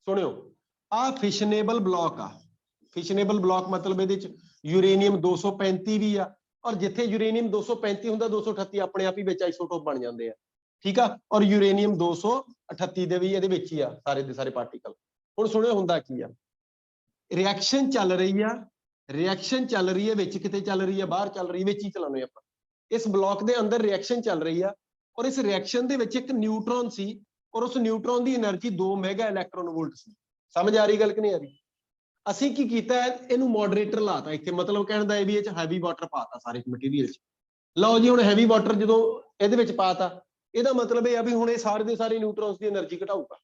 ਸੁਣਿਓ, ਆਹ ਫਿਸ਼ਨੇਬਲ ਬਲੌਕ ਆ। ਫਿਸ਼ਨੇਬਲ ਬਲੌਕ ਮਤਲਬ ਇਹਦੇ 'ਚ ਯੂਰੇਨੀਅਮ 235 ਵੀ ਆ, ਔਰ ਜਿੱਥੇ ਯੂਰੇਨੀਅਮ 235 ਹੁੰਦਾ 238 ਆਪਣੇ ਆਪ ਹੀ ਵਿੱਚ ਆਈਸੋਟੋਪ ਬਣ ਜਾਂਦੇ ਆ, ਠੀਕ ਆ। ਔਰ ਯੂਰੇਨੀਅਮ 238 ਦੇ ਵੀ ਇਹਦੇ ਵਿੱਚ ਹੀ ਆ ਸਾਰੇ ਦੇ ਸਾਰੇ ਪਾਰਟੀਕਲ। ਹੁਣ ਸੁਣਿਓ ਹੁੰਦਾ ਕੀ ਆ, ਰਿਐਕਸ਼ਨ ਚੱਲ ਰਹੀ ਆ, ਰਿਐਕਸ਼ਨ ਚੱਲ ਰਹੀ ਹੈ, ਵਿੱਚ ਕਿਤੇ ਚੱਲ ਰਹੀ ਹੈ, ਬਾਹਰ ਚੱਲ ਰਹੀ, ਵਿੱਚ ਹੀ ਚਲਾਉਂਦੇ ਆਪਾਂ। ਇਸ ਬਲੌਕ ਦੇ ਅੰਦਰ ਰਿਐਕਸ਼ਨ ਚੱਲ ਰਹੀ ਆ, ਔਰ ਇਸ ਰਿਐਕਸ਼ਨ ਦੇ ਵਿੱਚ ਇੱਕ ਨਿਊਟਰੋਨ ਸੀ, ਔਰ ਉਸ ਨਿਊਟਰੋਨ ਦੀ એનર્ਜੀ 2 ਮੈਗਾ ਇਲੈਕਟ੍ਰੋਨ ਵੋਲਟ ਸੀ। ਸਮਝ ਆ ਰਹੀ ਗੱਲ ਕਿ ਨਹੀਂ ਆ ਰਹੀ? ਅਸੀਂ ਕੀ ਕੀਤਾ, ਇਹਨੂੰ ਮੋਡਰੇਟਰ ਲਾਤਾ ਇੱਥੇ, ਮਤਲਬ ਕਹਿਣ ਦਾ ਇਹ ਵੀ ਇਹ 'ਚ ਹੈਵੀ ਵਾਟਰ ਪਾਤਾ ਸਾਰੇ ਮਟੀਰੀਅਲ 'ਚ। ਲਓ ਜੀ, ਹੁਣ ਹੈਵੀ ਵਾਟਰ ਜਦੋਂ ਇਹਦੇ ਵਿੱਚ ਪਾਤਾ, ਇਹਦਾ ਮਤਲਬ ਇਹ ਆ ਵੀ ਹੁਣ ਇਹ ਸਾਰੇ ਦੇ ਸਾਰੇ ਨਿਊਟਰੋਨਸ ਦੀ એનર્ਜੀ ਘਟਾਊਗਾ।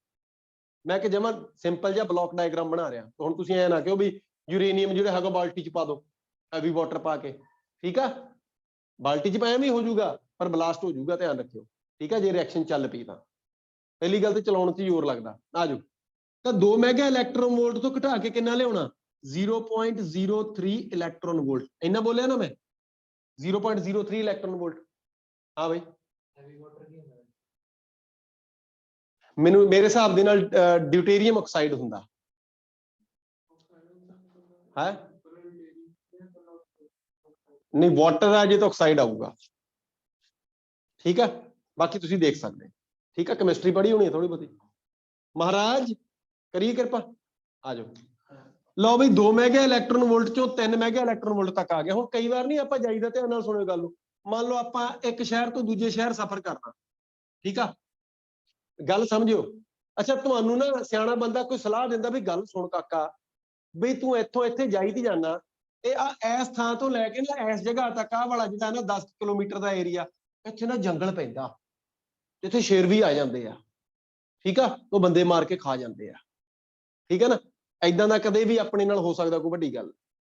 ਮੈਂ ਕਿ ਜਮਾ ਸਿੰਪਲ ਜਿਹਾ ਬਲੌਕ ਡਾਇਗਰਾਮ ਬਣਾ ਰਿਹਾ, ਹੁਣ ਤੁਸੀਂ ਐ ਨਾ ਕਿਉਂ ਵੀ ਯੂਰੇਨੀਅਮ ਜਿਹੜਾ ਹੈਗਾ ਬਾਲਟੀ 'ਚ ਪਾ ਦਿਓ ਹੈਵੀ ਵਾਟਰ ਪਾ ਕੇ, ਠੀਕ ਆ। ਬਾਲਟੀ 'ਚ ਪਾਇਆ ਵੀ ਹੋ ਜਾਊਗਾ, ਪਰ ਬਲਾਸਟ ਹੋ ਜਾਊਗਾ, ਧਿਆਨ ਰੱਖਿਓ, ਠੀਕ ਆ। ਜੇ ਰਿਐਕਸ਼ਨ ਚੱਲ ਪਈ ਤਾਂ ਪਹਿਲੀ ਗੱਲ ਤੇ ਚਲਾਉਣ 'ਚ ਜ਼ੋਰ ਲੱਗਦਾ। ਆ ਜਾਓ, ਤਾਂ 2 ਮੈਗਾ ਇਲੈਕਟ੍ਰੋਨ ਵੋਲਟ ਤੋਂ ਘਟਾ ਕੇ ਕਿੰਨਾ ਲਿਆਉਣਾ? 0.03 ਇਲੈਕਟ੍ਰੋਨ ਵੋਲਟ। ਇੰਨਾ ਬੋਲਿਆ ਨਾ ਮੈਂ, 0.03 ਇਲੈਕਟ੍ਰੋਨ ਵੋਲਟ। ਹਾਂ ਬਈ, ਮੈਨੂੰ ਮੇਰੇ ਹਿਸਾਬ ਦੇ ਨਾਲ ਡਿਊਟੇਰੀਅਮ ਆਕਸਾਈਡ ਹੁੰਦਾ ਹੈ। ਨਹੀਂ, ਵਾਟਰ ਆ ਜੇ ਤਾਂ ਆਕਸਾਈਡ ਆਊਗਾ, ਠੀਕ ਆ। ਬਾਕੀ ਤੁਸੀਂ ਦੇਖ ਸਕਦੇ, ਠੀਕ ਆ। ਕੈਮਿਸਟਰੀ ਪੜ੍ਹੀ ਹੋਣੀ ਹੈ ਥੋੜੀ ਬਹੁਤੀ। ਮਹਾਰਾਜ ਕਰੀਏ ਕਿਰਪਾ, ਆ ਜਾਓ। ਲਓ ਬਈ, 2 ਮੈਗਾ ਇਲੈਕਟ੍ਰੋਨ ਵੋਲਟ ਚੋਂ 3 ਮੈਗਾ ਇਲੈਕਟ੍ਰੋਨ ਵੋਲਟ ਤੱਕ ਆ ਗਿਆ। ਹੁਣ ਕਈ ਵਾਰ ਨਹੀਂ ਆਪਾਂ ਜਾਈਦਾ, ਧਿਆਨ ਨਾਲ ਸੁਣਿਓ ਗੱਲ ਨੂੰ। ਮੰਨ ਲਓ ਆਪਾਂ ਇੱਕ ਸ਼ਹਿਰ ਤੋਂ ਦੂਜੇ ਸ਼ਹਿਰ ਸਫ਼ਰ ਕਰਨਾ, ਠੀਕ ਆ, ਗੱਲ ਸਮਝਿਓ। ਅੱਛਾ, ਤੁਹਾਨੂੰ ਨਾ ਸਿਆਣਾ ਬੰਦਾ ਕੋਈ ਸਲਾਹ ਦਿੰਦਾ ਵੀ ਗੱਲ ਸੁਣ ਕਾਕਾ, ਬਈ ਤੂੰ ਇੱਥੋਂ ਇੱਥੇ ਜਾਈ ਦੀ ਜਾਣਾ, ਇਹ ਆ ਇਸ ਥਾਂ ਤੋਂ ਲੈ ਕੇ ਨਾ ਇਸ ਜਗ੍ਹਾ ਤੱਕ ਆਹ ਵਾਲਾ ਜਿਹੜਾ ਨਾ 10 ਕਿਲੋਮੀਟਰ ਦਾ ਏਰੀਆ, ਇੱਥੇ ਨਾ ਜੰਗਲ ਪੈਂਦਾ, ਜਿੱਥੇ ਸ਼ੇਰ ਵੀ ਆ ਜਾਂਦੇ ਆ, ਠੀਕ ਆ, ਉਹ ਬੰਦੇ ਮਾਰ ਕੇ ਖਾ ਜਾਂਦੇ ਆ, ਠੀਕ ਹੈ ਨਾ। ਏਦਾਂ ਦਾ ਕਦੇ ਵੀ ਆਪਣੇ ਨਾਲ ਹੋ ਸਕਦਾ, ਕੋਈ ਵੱਡੀ ਗੱਲ।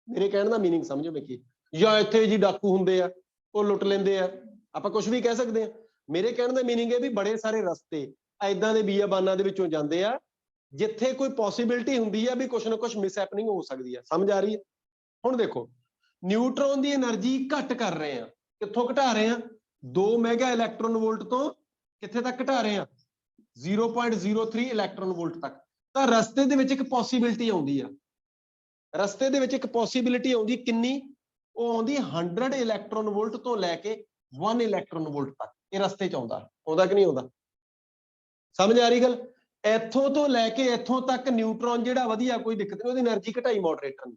ਮੇਰੇ ਕਹਿਣ ਦਾ ਮੀਨਿੰਗ ਸਮਝੋ ਵੇਖੀ, ਜਾਂ ਇੱਥੇ ਜੀ ਡਾਕੂ ਹੁੰਦੇ ਆ, ਉਹ ਲੁੱਟ ਲੈਂਦੇ ਆ, ਆਪਾਂ ਕੁਝ ਵੀ ਕਹਿ ਸਕਦੇ ਆ। ਮੇਰੇ ਕਹਿਣ ਦਾ ਮੀਨਿੰਗ ਹੈ ਵੀ ਬੜੇ ਸਾਰੇ ਰਸਤੇ ਏਦਾਂ ਦੇ ਬੀਆਬਾਨਾਂ ਦੇ ਵਿੱਚੋਂ ਜਾਂਦੇ ਆ, ਜਿੱਥੇ ਕੋਈ ਪੋਸੀਬਿਲਿਟੀ ਹੁੰਦੀ ਆ ਵੀ ਕੁਛ ਨਾ ਕੁਛ ਮਿਸ ਹੈਪਨਿੰਗ ਹੋ ਸਕਦੀ ਆ। ਸਮਝ ਆ ਰਹੀ ਹੈ? ਹੁਣ ਦੇਖੋ, ਨਿਊਟਰੋਨ ਦੀ એનર્ਜੀ ਘੱਟ ਕਰ ਰਹੇ ਆ। ਕਿੱਥੋਂ ਘਟਾ ਰਹੇ ਆ? 2 ਮੈਗਾ ਇਲੈਕਟ੍ਰੋਨ ਵੋਲਟ ਤੋਂ ਕਿੱਥੇ ਤੱਕ ਘਟਾ ਰਹੇ ਆ? 0.03 ਇਲੈਕਟ੍ਰੋਨ ਵੋਲਟ ਤੱਕ। ਤਾਂ ਰਸਤੇ ਦੇ ਵਿੱਚ ਇੱਕ ਪੋਸੀਬਿਲਿਟੀ ਆਉਂਦੀ ਆ, ਰਸਤੇ ਦੇ ਵਿੱਚ ਇੱਕ ਪੋਸੀਬਿਲਿਟੀ ਆਉਂਦੀ, ਕਿੰਨੀ? ਉਹ ਆਉਂਦੀ 100 ਇਲੈਕਟ੍ਰੋਨ ਵੋਲਟ ਤੋਂ ਲੈ ਕੇ 1 ਇਲੈਕਟ੍ਰੋਨ ਵੋਲਟ ਤੱਕ। ਇਹ ਰਸਤੇ 'ਚ ਆਉਂਦਾ ਕਿ ਨਹੀਂ ਆਉਂਦਾ? ਸਮਝ ਆ ਰਹੀ ਗੱਲ? ਇੱਥੋਂ ਤੋਂ ਲੈ ਕੇ ਇੱਥੋਂ ਤੱਕ ਨਿਊਟਰੋਨ ਜਿਹੜਾ ਵਧੀਆ, ਕੋਈ ਦਿੱਕਤ ਨਹੀਂ, ਉਹਦੀ એનર્ਜੀ ਘਟਾਈ ਮੋਡਰੇਟਰ ਨੇ।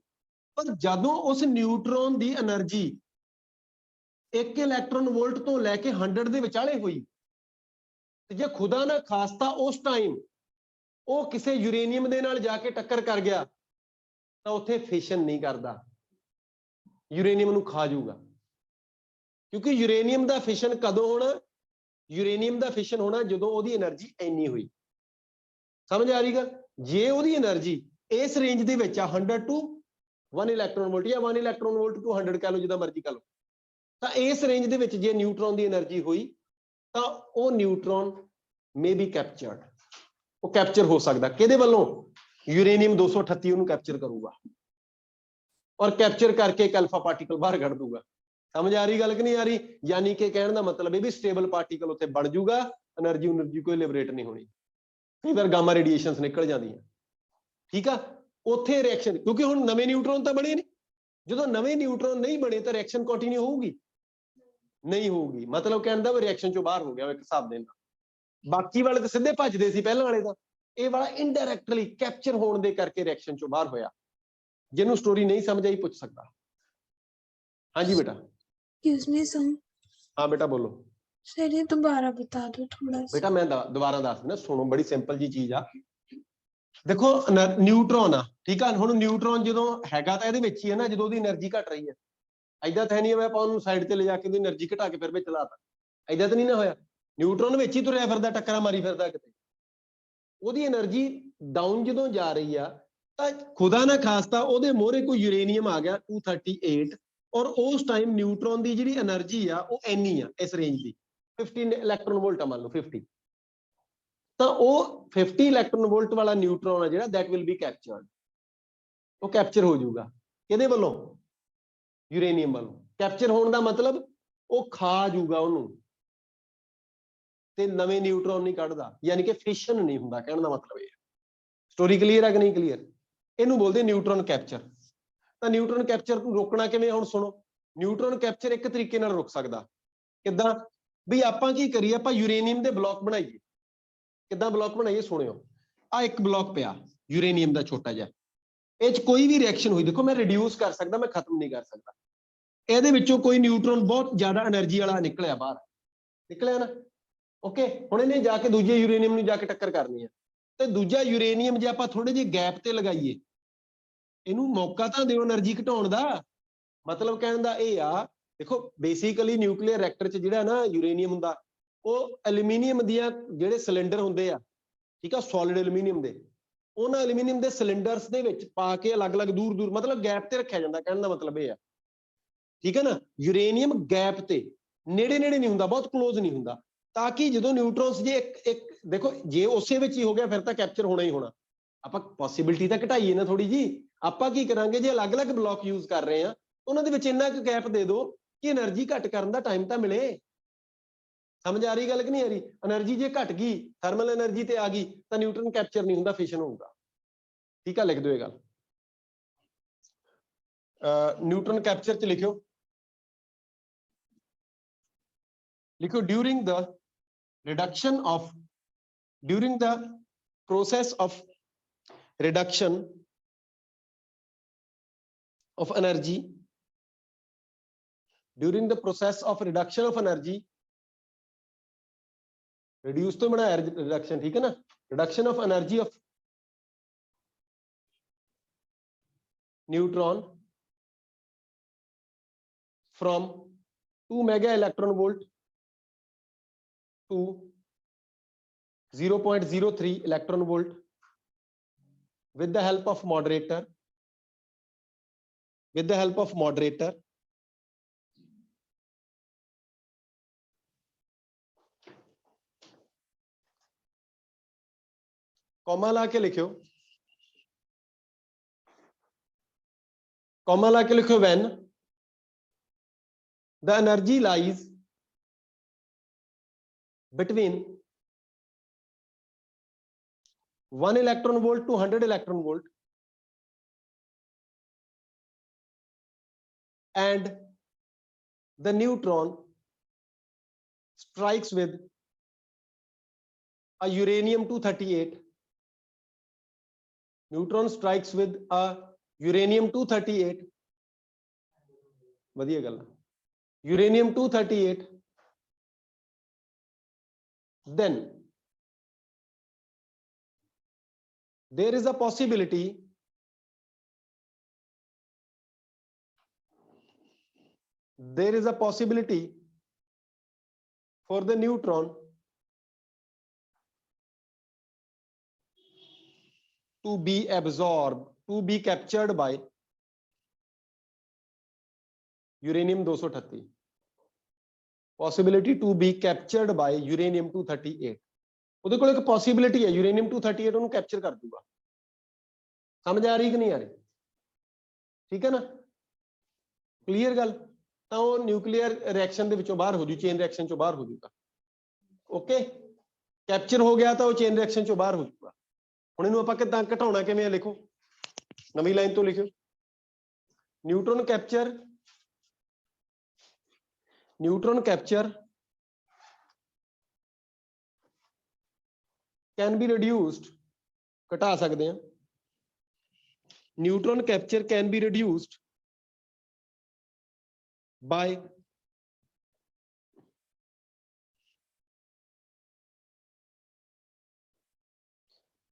ਪਰ ਜਦੋਂ ਉਸ ਨਿਊਟਰੋਨ ਦੀ એનર્ਜੀ 1 ਇਲੈਕਟ੍ਰੋਨ ਵੋਲਟ ਤੋਂ ਲੈ ਕੇ 100 ਦੇ ਵਿਚਾਲੇ ਹੋਈ, ਤੇ ਜੇ ਖੁਦਾ ਨਾ ਖਾਸਤਾ ਉਸ ਟਾਈਮ ਉਹ ਕਿਸੇ ਯੂਰੇਨੀਅਮ ਦੇ ਨਾਲ ਜਾ ਕੇ ਟੱਕਰ ਕਰ ਗਿਆ, ਤਾਂ ਉੱਥੇ ਫਿਸ਼ਨ ਨਹੀਂ ਕਰਦਾ, ਯੂਰੇਨੀਅਮ ਨੂੰ ਖਾ ਜਾਊਗਾ। ਕਿਉਂਕਿ ਯੂਰੇਨੀਅਮ ਦਾ ਫਿਸ਼ਨ ਕਦੋਂ ਹੋਣਾ? ਯੂਰੇਨੀਅਮ ਦਾ ਫਿਸ਼ਨ ਹੋਣਾ ਜਦੋਂ ਉਹਦੀ એનર્ਜੀ ਇੰਨੀ ਹੋਈ। ਸਮਝ ਆ ਰਹੀ ਗੱਲ? ਜੇ ਉਹਦੀ એનર્ਜੀ ਇਸ ਰੇਂਜ ਦੇ ਵਿੱਚ ਆ, 100 to 1 ਇਲੈਕਟ੍ਰੋਨ ਵੋਲਟ ਜਾਂ 1 ਇਲੈਕਟ੍ਰੋਨ ਵੋਲਟ to 100 ਕਹਿ ਲਓ, ਜਿੱਦਾਂ ਮਰਜ਼ੀ ਕਹਿ ਲਓ, ਤਾਂ ਇਸ ਰੇਂਜ ਦੇ ਵਿੱਚ ਜੇ ਨਿਊਟਰੋਨ ਦੀ એનર્ਜੀ ਹੋਈ, ਤਾਂ ਉਹ ਨਿਊਟਰੋਨ ਮੇ ਬੀ ਕੈਪਚਰਡ। ਉਹ ਕੈਪਚਰ ਹੋ ਸਕਦਾ, ਕਿਹਦੇ ਵੱਲੋਂ? ਯੂਰੇਨੀਅਮ 238 ਉਹਨੂੰ ਕੈਪਚਰ ਕਰੂਗਾ, ਔਰ ਕੈਪਚਰ ਕਰਕੇ ਇੱਕ ਅਲਫਾ ਪਾਰਟੀਕਲ ਬਾਹਰ ਕੱਢ ਦੂਗਾ। ਸਮਝ ਆ ਰਹੀ ਗੱਲ ਕਿ ਨਹੀਂ ਆ ਰਹੀ? ਯਾਨੀ ਕਿ ਕਹਿਣ ਦਾ ਮਤਲਬ ਇਹ ਵੀ ਸਟੇਬਲ ਪਾਰਟੀਕਲ ਉੱਥੇ ਬਣ ਜਾਊਗਾ, એનર્ਜੀ ਕੋਈ ਲਿਬਰੇਟ ਨਹੀਂ ਹੋਣੀ। ਕਈ ਵਾਰ ਗਾਮਾ ਰੇਡੀਏਸ਼ਨਸ ਨਿਕਲ ਜਾਂਦੀਆਂ, ਠੀਕ ਆ। ਉੱਥੇ ਰਿਐਕਸ਼ਨ, ਕਿਉਂਕਿ ਹੁਣ ਨਵੇਂ ਨਿਊਟਰੋਨ ਤਾਂ ਬਣੇ ਨਹੀਂ, ਜਦੋਂ ਨਵੇਂ ਨਿਊਟਰੋਨ ਨਹੀਂ ਬਣੇ ਤਾਂ ਰਿਐਕਸ਼ਨ ਕੰਟੀਨਿਊ ਹੋਊਗੀ? ਨਹੀਂ ਹੋਊਗੀ। ਮਤਲਬ ਕਹਿਣ ਦਾ ਰਿਐਕਸ਼ਨ ਚੋਂ ਬਾਹਰ ਹੋ ਗਿਆ ਇੱਕ ਹਿਸਾਬ ਦੇ ਨਾਲ। ਬਾਕੀ ਵਾਲੇ ਤਾਂ ਸਿੱਧੇ ਭੱਜਦੇ ਸੀ ਪਹਿਲਾਂ ਵਾਲੇ ਤਾਂ, ਇਹ ਵਾਲਾ ਇਨਡਾਇਰੈਕਟਲੀ ਕੈਪਚਰ ਹੋਣ ਦੇ ਕਰਕੇ ਰਿਐਕਸ਼ਨ ਚੋਂ ਬਾਹਰ ਹੋਇਆ। ਜਿਹਨੂੰ ਸਟੋਰੀ ਨਹੀਂ ਸਮਝ ਆਈ ਪੁੱਛ ਸਕਦਾ। ਹਾਂਜੀ ਬੇਟਾ। Excuse me sir. हाँ बेटा बोलो। सर ये दोबारा बता दो थोड़ा सा। बेटा मैं दोबारा दस देना, सुनो, बड़ी सिंपल जी चीज आ। देखो ਨਿਊਟਰੋਨ ਆ, ਠੀਕ ਆ। ਹੁਣ ਨਿਊਟਰੋਨ ਜਦੋਂ ਹੈਗਾ ਤਾਂ ਇਹਦੇ ਵਿੱਚ ਹੀ ਹੈ ਨਾ, ਜਦੋਂ ਉਹਦੀ એનર્ਜੀ ਘਟ ਰਹੀ ਹੈ। ਏਦਾਂ ਤਾਂ ਨਹੀਂ ਆਪਾਂ ਉਹਨੂੰ ਸਾਈਡ ਤੇ ਲਿਜਾ ਕੇ ਉਹਦੀ એનર્ਜੀ ਘਟਾ ਕੇ ਫਿਰ ਵਿੱਚ ਲਾਤਾ, ਏਦਾਂ ਤਾਂ ਨਹੀਂ ਨਾ ਹੋਇਆ। ਨਿਊਟਰੋਨ ਵਿੱਚ ਹੀ ਤੁਰਿਆ ਫਿਰਦਾ, ਟੱਕਰਾਂ ਮਾਰੀ ਫਿਰਦਾ ਕਿਤੇ। ਉਹਦੀ એનર્ਜੀ ਡਾਊਨ ਜਦੋਂ ਜਾ ਰਹੀ ਆ, ਤਾਂ ਖੁਦਾ ਨਾ ਖਾਸਤਾ ਉਹਦੇ ਮੋਹਰੇ ਕੋਈ ਯੂਰੇਨੀਅਮ ਆ ਗਿਆ 238, ਔਰ ਉਸ ਟਾਈਮ ਨਿਊਟਰੋਨ ਦੀ ਜਿਹੜੀ એનર્ਜੀ ਆ ਉਹ ਇੰਨੀ ਆ, ਇਸ ਰੇਂਜ ਦੀ 15 ਇਲੈਕਟ੍ਰੋਨ ਵੋਲਟ ਆ, ਮੰਨ ਲਓ 50, ਤਾਂ ਉਹ 50 ਇਲੈਕਟ੍ਰੋਨ ਵੋਲਟ ਵਾਲਾ ਨਿਊਟਰੋਨ ਆ ਜਿਹੜਾ, that will be captured, ਉਹ ਕੈਪਚਰ ਹੋ ਜਾਊਗਾ। ਕਿਹਦੇ ਵੱਲੋਂ? ਯੂਰੇਨੀਅਮ ਵੱਲੋਂ। ਕੈਪਚਰ ਹੋਣ ਦਾ ਮਤਲਬ ਉਹ ਖਾ ਜੂਗਾ ਉਹਨੂੰ ਤੇ ਨਵੇਂ ਨਿਊਟਰੋਨ ਨਹੀਂ ਕੱਢਦਾ, ਯਾਨੀ ਕਿ ਫਿਸ਼ਨ ਨਹੀਂ ਹੁੰਦਾ, ਕਹਿਣ ਦਾ ਮਤਲਬ ਇਹ ਹੈ। ਸਟੋਰੀ ਕਲੀਅਰ ਹੈ ਕਿ ਨਹੀਂ ਕਲੀਅਰ? ਇਹਨੂੰ ਬੋਲਦੇ ਨਿਊਟਰੋਨ ਕੈਪਚਰ। ਤਾਂ ਨਿਊਟਰੋਨ ਕੈਪਚਰ ਨੂੰ ਰੋਕਣਾ ਕਿਵੇਂ? ਹੁਣ ਸੁਣੋ, ਨਿਊਟਰੋਨ ਕੈਪਚਰ ਇੱਕ ਤਰੀਕੇ ਨਾਲ ਰੁਕ ਸਕਦਾ। ਕਿੱਦਾਂ? ਵੀ ਆਪਾਂ ਕੀ ਕਰੀਏ, ਆਪਾਂ ਯੂਰੇਨੀਅਮ ਦੇ ਬਲੌਕ ਬਣਾਈਏ। ਕਿੱਦਾਂ ਬਲੌਕ ਬਣਾਈਏ? ਸੁਣਿਓ, ਆ ਇੱਕ ਬਲੌਕ ਪਿਆ ਯੂਰੇਨੀਅਮ ਦਾ ਛੋਟਾ ਜਿਹਾ, ਇਹ 'ਚ ਕੋਈ ਵੀ ਰਿਐਕਸ਼ਨ ਹੋਈ, ਦੇਖੋ ਮੈਂ ਰਿਡਿਊਸ ਕਰ ਸਕਦਾ, ਮੈਂ ਖਤਮ ਨਹੀਂ ਕਰ ਸਕਦਾ। ਇਹਦੇ ਵਿੱਚੋਂ ਕੋਈ ਨਿਊਟਰੋਨ ਬਹੁਤ ਜ਼ਿਆਦਾ એનર્ਜੀ ਵਾਲਾ ਨਿਕਲਿਆ ਬਾਹਰ, ਨਿਕਲਿਆ ਨਾ, ਓਕੇ। ਹੁਣ ਇਹਨੇ ਜਾ ਕੇ ਦੂਜੇ ਯੂਰੇਨੀਅਮ ਨੂੰ ਜਾ ਕੇ ਟੱਕਰ ਕਰਨੀ ਹੈ, ਤੇ ਦੂਜਾ ਯੂਰੇਨੀਅਮ ਜੇ ਆਪਾਂ ਥੋੜੇ ਜਿਹੇ ਗੈਪ ਤੇ ਲਗਾਈਏ, ਇਹਨੂੰ ਮੌਕਾ ਤਾਂ ਦਿਓ એનર્ਜੀ ਘਟਾਉਣ ਦਾ। ਮਤਲਬ ਕਹਿਣ ਦਾ ਇਹ ਆ, ਦੇਖੋ ਬੇਸਿਕਲੀ ਨਿਊਕਲੀਅਰ ਰਿਐਕਟਰ 'ਚ ਜਿਹੜਾ ਨਾ ਯੂਰੇਨੀਅਮ ਹੁੰਦਾ, ਉਹ ਐਲੂਮੀਨੀਅਮ ਦੀਆਂ ਜਿਹੜੇ ਸਿਲੰਡਰ ਹੁੰਦੇ ਆ, ਠੀਕ ਆ, ਸੋਲਿਡ ਐਲੂਮੀਨੀਅਮ ਦੇ, ਉਹਨਾਂ ਐਲੂਮੀਨੀਅਮ ਦੇ ਸਿਲੰਡਰਸ ਦੇ ਵਿੱਚ ਪਾ ਕੇ ਅਲੱਗ-ਅਲੱਗ ਦੂਰ-ਦੂਰ, ਮਤਲਬ ਗੈਪ ਤੇ ਰੱਖਿਆ ਜਾਂਦਾ, ਕਹਿਣ ਦਾ ਮਤਲਬ ਇਹ ਆ, ਠੀਕ ਹੈ ਨਾ। ਯੂਰੇਨੀਅਮ ਗੈਪ ਤੇ, ਨੇੜੇ-ਨੇੜੇ ਨਹੀਂ ਹੁੰਦਾ, ਬਹੁਤ ਕਲੋਜ਼ ਨਹੀਂ ਹੁੰਦਾ, ਤਾਂ ਕਿ ਜਦੋਂ ਨਿਊਟਰੋਨਸ ਜੇ ਇੱਕ ਦੇਖੋ ਜੇ ਉਸੇ ਵਿੱਚ ਹੀ ਹੋ ਗਿਆ ਫਿਰ ਤਾਂ ਕੈਪਚਰ ਹੋਣਾ ਹੀ ਹੋਣਾ। ਆਪਾਂ ਪੋਸੀਬਿਲਿਟੀ ਤਾਂ ਘਟਾਈਏ ਨਾ ਥੋੜੀ ਜੀ। ਆਪਾਂ ਕੀ ਕਰਾਂਗੇ, ਜੇ ਅਲੱਗ-ਅਲੱਗ ਬਲੌਕ ਯੂਜ਼ ਕਰ ਰਹੇ ਆ, ਉਹਨਾਂ ਦੇ ਵਿੱਚ ਇੰਨਾ ਕੁ ਗੈਪ ਦੇ ਦਿਓ ਕਿ એનર્ਜੀ ਘੱਟ ਕਰਨ ਦਾ ਟਾਈਮ ਤਾਂ ਮਿਲੇ। ਸਮਝ ਆ ਰਹੀ ਗੱਲ ਕਿ ਨਹੀਂ ਆ ਰਹੀ? એનર્ਜੀ ਜੇ ਘਟ ਗਈ, ਥਰਮਲ એનર્ਜੀ ਤੇ ਆ ਗਈ, ਤਾਂ ਨਿਊਟਰਨ ਕੈਪਚਰ ਨਹੀਂ ਹੁੰਦਾ, ਫਿਸ਼ਨ ਹੋਊਗਾ। ਠੀਕ ਆ, ਲਿਖ ਦਿਓ ਇਹ ਗੱਲ। ਨਿਊਟਰਨ ਕੈਪਚਰ 'ਚ ਲਿਖਿਓ during the reduction of during the process of reduction of energy during the process of reduction of energy reduce तो बनाया reduction, ठीक है ना, reduction of energy of neutron from 2 mega electron volt to 0.03 electron volt with the help of moderator, comma ला के लिखियो, comma ला के लिखियो, when the energy lies between 1 electron volt to 100 electron volt and the neutron strikes with a uranium-238, neutron strikes with a uranium-238, ਵਧੀਆ ਗੱਲ, uranium-238, then there is a possibility for the neutron to be absorbed, to be captured by uranium-238, possibility to be captured by uranium-238। ਉਹਦੇ ਕੋਲ ਇੱਕ possibility ਹੈ, uranium-238 ਉਹਨੂੰ capture ਕਰ ਦੂਗਾ। ਸਮਝ ਆ ਰਹੀ ਕਿ ਨਹੀਂ ਆ ਰਹੀ? ਠੀਕ ਹੈ ਨਾ, ਕਲੀਅਰ ਗੱਲ। ਤਾਂ ਉਹ ਨਿਊਕਲੀਅਰ ਰਿਐਕਸ਼ਨ ਦੇ ਵਿੱਚੋਂ ਬਾਹਰ ਹੋ ਜੂ, ਚੇਨ ਰਿਐਕਸ਼ਨ ਚੋਂ ਬਾਹਰ ਹੋ ਜੂਗਾ। ਓਕੇ, ਕੈਪਚਰ ਹੋ ਗਿਆ ਤਾਂ ਉਹ ਚੇਨ ਰਿਐਕਸ਼ਨ ਚੋਂ ਬਾਹਰ ਹੋ ਜੂਗਾ। ਹੁਣ ਇਹਨੂੰ ਆਪਾਂ ਕਿੱਦਾਂ ਘਟਾਉਣਾ ਕਿਵੇਂ ਆ, ਲਿਖੋ, ਨਵੀਂ ਲਾਈਨ ਤੋਂ ਲਿਖਿਓ, ਨਿਊਟਰੋਨ ਕੈਪਚਰ can be reduced, ਘਟਾ ਸਕਦੇ ਹਾਂ, ਨਿਊਟਰੋਨ capture can be reduced by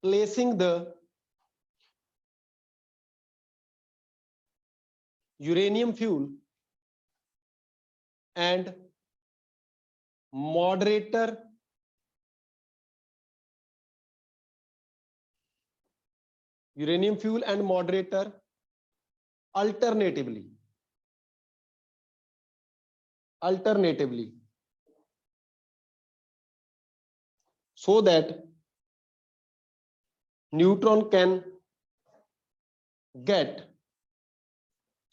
placing the uranium fuel and moderator alternatively so that neutron can get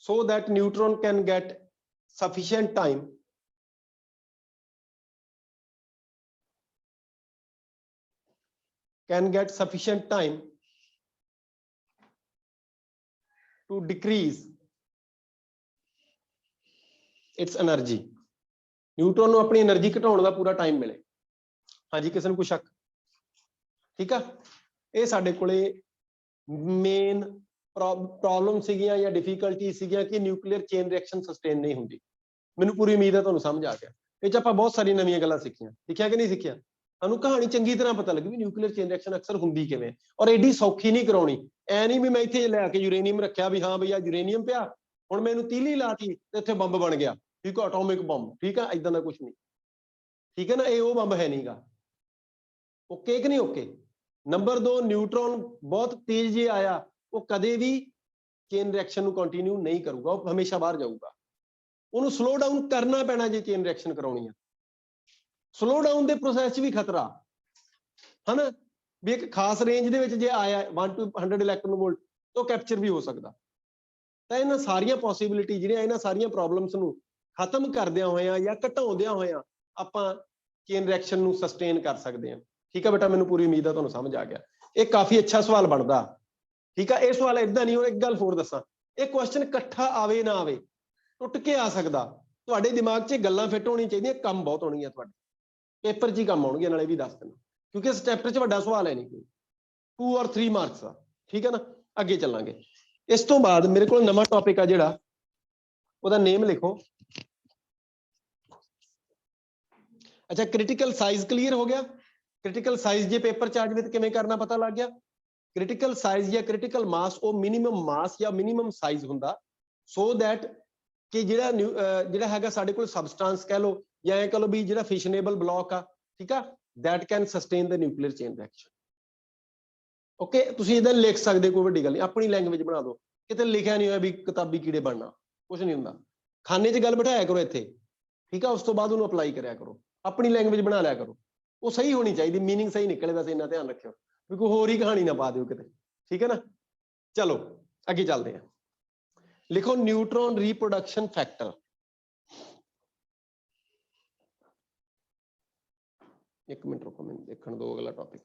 so that neutron can get sufficient time to decrease its energy. Neutron ਨੂੰ ਆਪਣੀ energy ਘਟਾਉਣ ਦਾ ਪੂਰਾ time ਮਿਲੇ। ਹਾਂਜੀ, ਕਿਸੇ ਨੂੰ ਕੋਈ ਸ਼ੱਕ? ਠੀਕ ਆ, ਇਹ ਸਾਡੇ ਕੋਲੇ ਮੇਨ ਪ੍ਰੋਬਲਮ ਸੀਗੀਆਂ ਜਾਂ ਡਿਫਿਕਲਟੀ ਸੀਗੀਆਂ ਕਿ ਨਿਊਕਲੀਅਰ ਚੇਨ ਰਿਐਕਸ਼ਨ ਸਸਟੇਨ ਨਹੀਂ ਹੁੰਦੀ। ਮੈਨੂੰ ਪੂਰੀ ਉਮੀਦ ਹੈ ਤੁਹਾਨੂੰ ਸਮਝ ਆ ਗਿਆ। ਇਹ ਚ ਆਪਾਂ ਬਹੁਤ ਸਾਰੀ ਨਵੀਆਂ ਗੱਲਾਂ ਸਿੱਖੀਆਂ। ਸਿੱਖਿਆ ਕਿ ਨਹੀਂ ਸਿੱਖਿਆ? ਤੁਹਾਨੂੰ ਕਹਾਣੀ ਚੰਗੀ ਤਰ੍ਹਾਂ ਪਤਾ ਲੱਗੀ ਵੀ ਨਿਊਕਲੀਅਰ ਚੇਨ ਰਿਐਕਸ਼ਨ ਅਕਸਰ ਹੁੰਦੀ ਕਿਵੇਂ, ਔਰ ਐਡੀ ਸੌਖੀ ਨਹੀਂ ਕਰਾਉਣੀ। ਐ ਨਹੀਂ ਵੀ ਮੈਂ ਇੱਥੇ ਲੈ ਕੇ ਯੂਰੇਨੀਅਮ ਰੱਖਿਆ ਵੀ ਹਾਂ ਬਈ ਆ ਯੂਰੇਨੀਅਮ ਪਿਆ, ਹੁਣ ਮੈਨੂੰ ਤੀਲੀ ਲਾਤੀ ਤੇ ਇੱਥੇ ਬੰਬ ਬਣ ਗਿਆ, ਠੀਕ ਆ, ਐਟੋਮਿਕ ਬੰਬ। ਠੀਕ ਆ, ਏਦਾਂ ਦਾ ਕੁਝ ਨਹੀਂ। ਠੀਕ ਹੈ ਨਾ, ਇਹ ਉਹ ਬੰਬ ਹੈ ਨਹੀਂਗਾ। ਓਕੇ ਕਿ ਨਹੀਂ ਓਕੇ? ਨੰਬਰ 2, ਨਿਊਟਰੋਨ ਬਹੁਤ ਤੇਜ਼ ਜੇ ਆਇਆ, ਉਹ ਕਦੇ ਵੀ ਚੇਨ ਰਿਐਕਸ਼ਨ ਨੂੰ ਕੰਟੀਨਿਊ ਨਹੀਂ ਕਰੂਗਾ, ਉਹ ਹਮੇਸ਼ਾ ਬਾਹਰ ਜਾਊਗਾ। ਉਹਨੂੰ ਸਲੋ ਡਾਊਨ ਕਰਨਾ ਪੈਣਾ ਜੇ ਚੇਨ ਰਿਐਕਸ਼ਨ ਕਰਾਉਣੀ ਆ। ਸਲੋ ਡਾਊਨ ਦੇ ਪ੍ਰੋਸੈਸ 'ਚ ਵੀ ਖਤਰਾ ਹਨਾ, ਵੀ ਇੱਕ ਖਾਸ ਰੇਂਜ ਦੇ ਵਿੱਚ ਜੇ ਆਇਆ 1 to 100 ਇਲੈਕਟ੍ਰੋਨ ਵੋਲਟ ਤਾਂ ਕੈਪਚਰ ਵੀ ਹੋ ਸਕਦਾ। ਤਾਂ ਇਹਨਾਂ ਸਾਰੀਆਂ ਪੋਸੀਬਿਲਿਟੀ ਜਿਹੜੀਆਂ, ਇਹਨਾਂ ਸਾਰੀਆਂ ਪ੍ਰੋਬਲਮਸ ਨੂੰ ਖਤਮ ਕਰਦਿਆਂ ਹੋਇਆਂ ਜਾਂ ਘਟਾਉਂਦਿਆਂ ਹੋਇਆਂ ਆਪਾਂ ਚੇਨ ਰਿਐਕਸ਼ਨ ਨੂੰ ਸਸਟੇਨ ਕਰ ਸਕਦੇ ਹਾਂ। ਠੀਕ ਆ ਬੇਟਾ, ਮੈਨੂੰ ਪੂਰੀ ਉਮੀਦ ਆ ਤੁਹਾਨੂੰ ਸਮਝ ਆ ਗਿਆ। ਇਹ ਕਾਫੀ ਅੱਛਾ ਸਵਾਲ ਬਣਦਾ। ਠੀਕ ਆ, ਇਹ ਸਵਾਲ ਏਦਾਂ ਨਹੀਂ। ਹੁਣ ਇੱਕ ਗੱਲ ਹੋਰ ਦੱਸਾਂ, ਇਹ ਕੁਐਸਚਨ ਇਕੱਠਾ ਆਵੇ ਨਾ ਆਵੇ, ਟੁੱਟ ਕੇ ਆ ਸਕਦਾ। ਤੁਹਾਡੇ ਦਿਮਾਗ 'ਚ ਗੱਲਾਂ ਫਿੱਟ ਹੋਣੀਆਂ ਚਾਹੀਦੀਆਂ, ਕੰਮ ਬਹੁਤ ਹੋਣਗੀਆਂ ਤੁਹਾਡੇ ਪੇਪਰ 'ਚ ਹੀ ਕੰਮ ਆਉਣਗੇ, ਨਾਲੇ ਵੀ ਦੱਸ ਦੇਣਾ, ਕਿਉਂਕਿ ਇਸ ਚੈਪਟਰ 'ਚ ਵੱਡਾ ਸਵਾਲ ਹੈ ਨਹੀਂ ਕੋਈ, 2 or 3 ਮਾਰਕਸ ਦਾ। ਠੀਕ ਹੈ ਨਾ, ਅੱਗੇ ਚੱਲਾਂਗੇ। ਇਸ ਤੋਂ ਬਾਅਦ ਮੇਰੇ ਕੋਲ ਨਵਾਂ ਟੌਪਿਕ ਆ ਜਿਹੜਾ, ਉਹਦਾ ਨੇਮ ਲਿਖੋ। ਅੱਛਾ, ਕ੍ਰਿਟੀਕਲ ਸਾਈਜ਼ ਕਲੀਅਰ ਹੋ ਗਿਆ? ਕ੍ਰਿਟੀਕਲ ਸਾਈਜ਼ ਜੇ ਪੇਪਰ 'ਚ ਆ ਜਾਵੇ ਤਾਂ ਕਿਵੇਂ ਕਰਨਾ ਪਤਾ ਲੱਗ ਗਿਆ? ਕ੍ਰਿਟੀਕਲ ਸਾਈਜ਼ ਜਾਂ ਕ੍ਰਿਟੀਕਲ ਮਾਸ ਉਹ ਮਿਨੀਮਮ ਮਾਸ ਜਾਂ ਮਿਨੀਮਮ ਸਾਈਜ਼ ਹੁੰਦਾ, ਸੋ ਦੈਟ ਕਿ ਜਿਹੜਾ ਹੈਗਾ ਸਾਡੇ ਕੋਲ ਸਬਸਟੈਂਸ ਕਹਿ ਲਓ ਜਾਂ ਇਹ ਕਹਿ ਲਓ ਵੀ ਜਿਹੜਾ ਫਿਸ਼ਨੇਬਲ ਬਲੌਕ ਆ, ਠੀਕ ਆ, that can sustain the nuclear chain reaction. Okay, ਤੁਸੀਂ ਇਹਦਾ ਲਿਖ ਸਕਦੇ, ਕੋਈ ਵੱਡੀ ਗੱਲ ਨਹੀਂ, ਆਪਣੀ ਲੈਂਗੁਏਜ ਬਣਾ ਦਿਓ। ਕਿਤੇ ਲਿਖਿਆ ਨਹੀਂ ਹੋਇਆ ਵੀ ਕਿਤਾਬੀ ਕੀੜੇ ਬਣਨਾ, ਕੁਝ ਨਹੀਂ ਹੁੰਦਾ। ਖਾਨੇ 'ਚ ਗੱਲ ਬਿਠਾਇਆ ਕਰੋ ਇੱਥੇ, ਠੀਕ ਆ, ਉਸ ਤੋਂ ਬਾਅਦ ਉਹਨੂੰ ਅਪਲਾਈ ਕਰਿਆ ਕਰੋ, ਆਪਣੀ ਲੈਂਗੁਏਜ ਬਣਾ ਲਿਆ ਕਰੋ। ਉਹ ਸਹੀ ਹੋਣੀ ਚਾਹੀਦੀ, ਮੀਨਿੰਗ ਸਹੀ ਨਿਕਲੇ, ਬਸ ਇੰਨਾ ਧਿਆਨ ਰੱਖਿਓ ਵੀ ਕੋਈ ਹੋਰ ਹੀ ਕਹਾਣੀ ਨਾ ਪਾ ਦਿਓ ਕਿਤੇ। ਠੀਕ ਹੈ ਨਾ, ਚਲੋ ਅੱਗੇ ਚੱਲਦੇ ਹਾਂ। ਲਿਖੋ ਨਿਊਟਰੋਨ ਰੀਪਰੋਡਕਸ਼ਨ ਫੈਕਟਰ। ਇੱਕ ਮਿੰਟ ਰੁਕੋ, ਮੈਨੂੰ ਦੇਖਣ ਦਿਓ ਅਗਲਾ ਟੌਪਿਕ।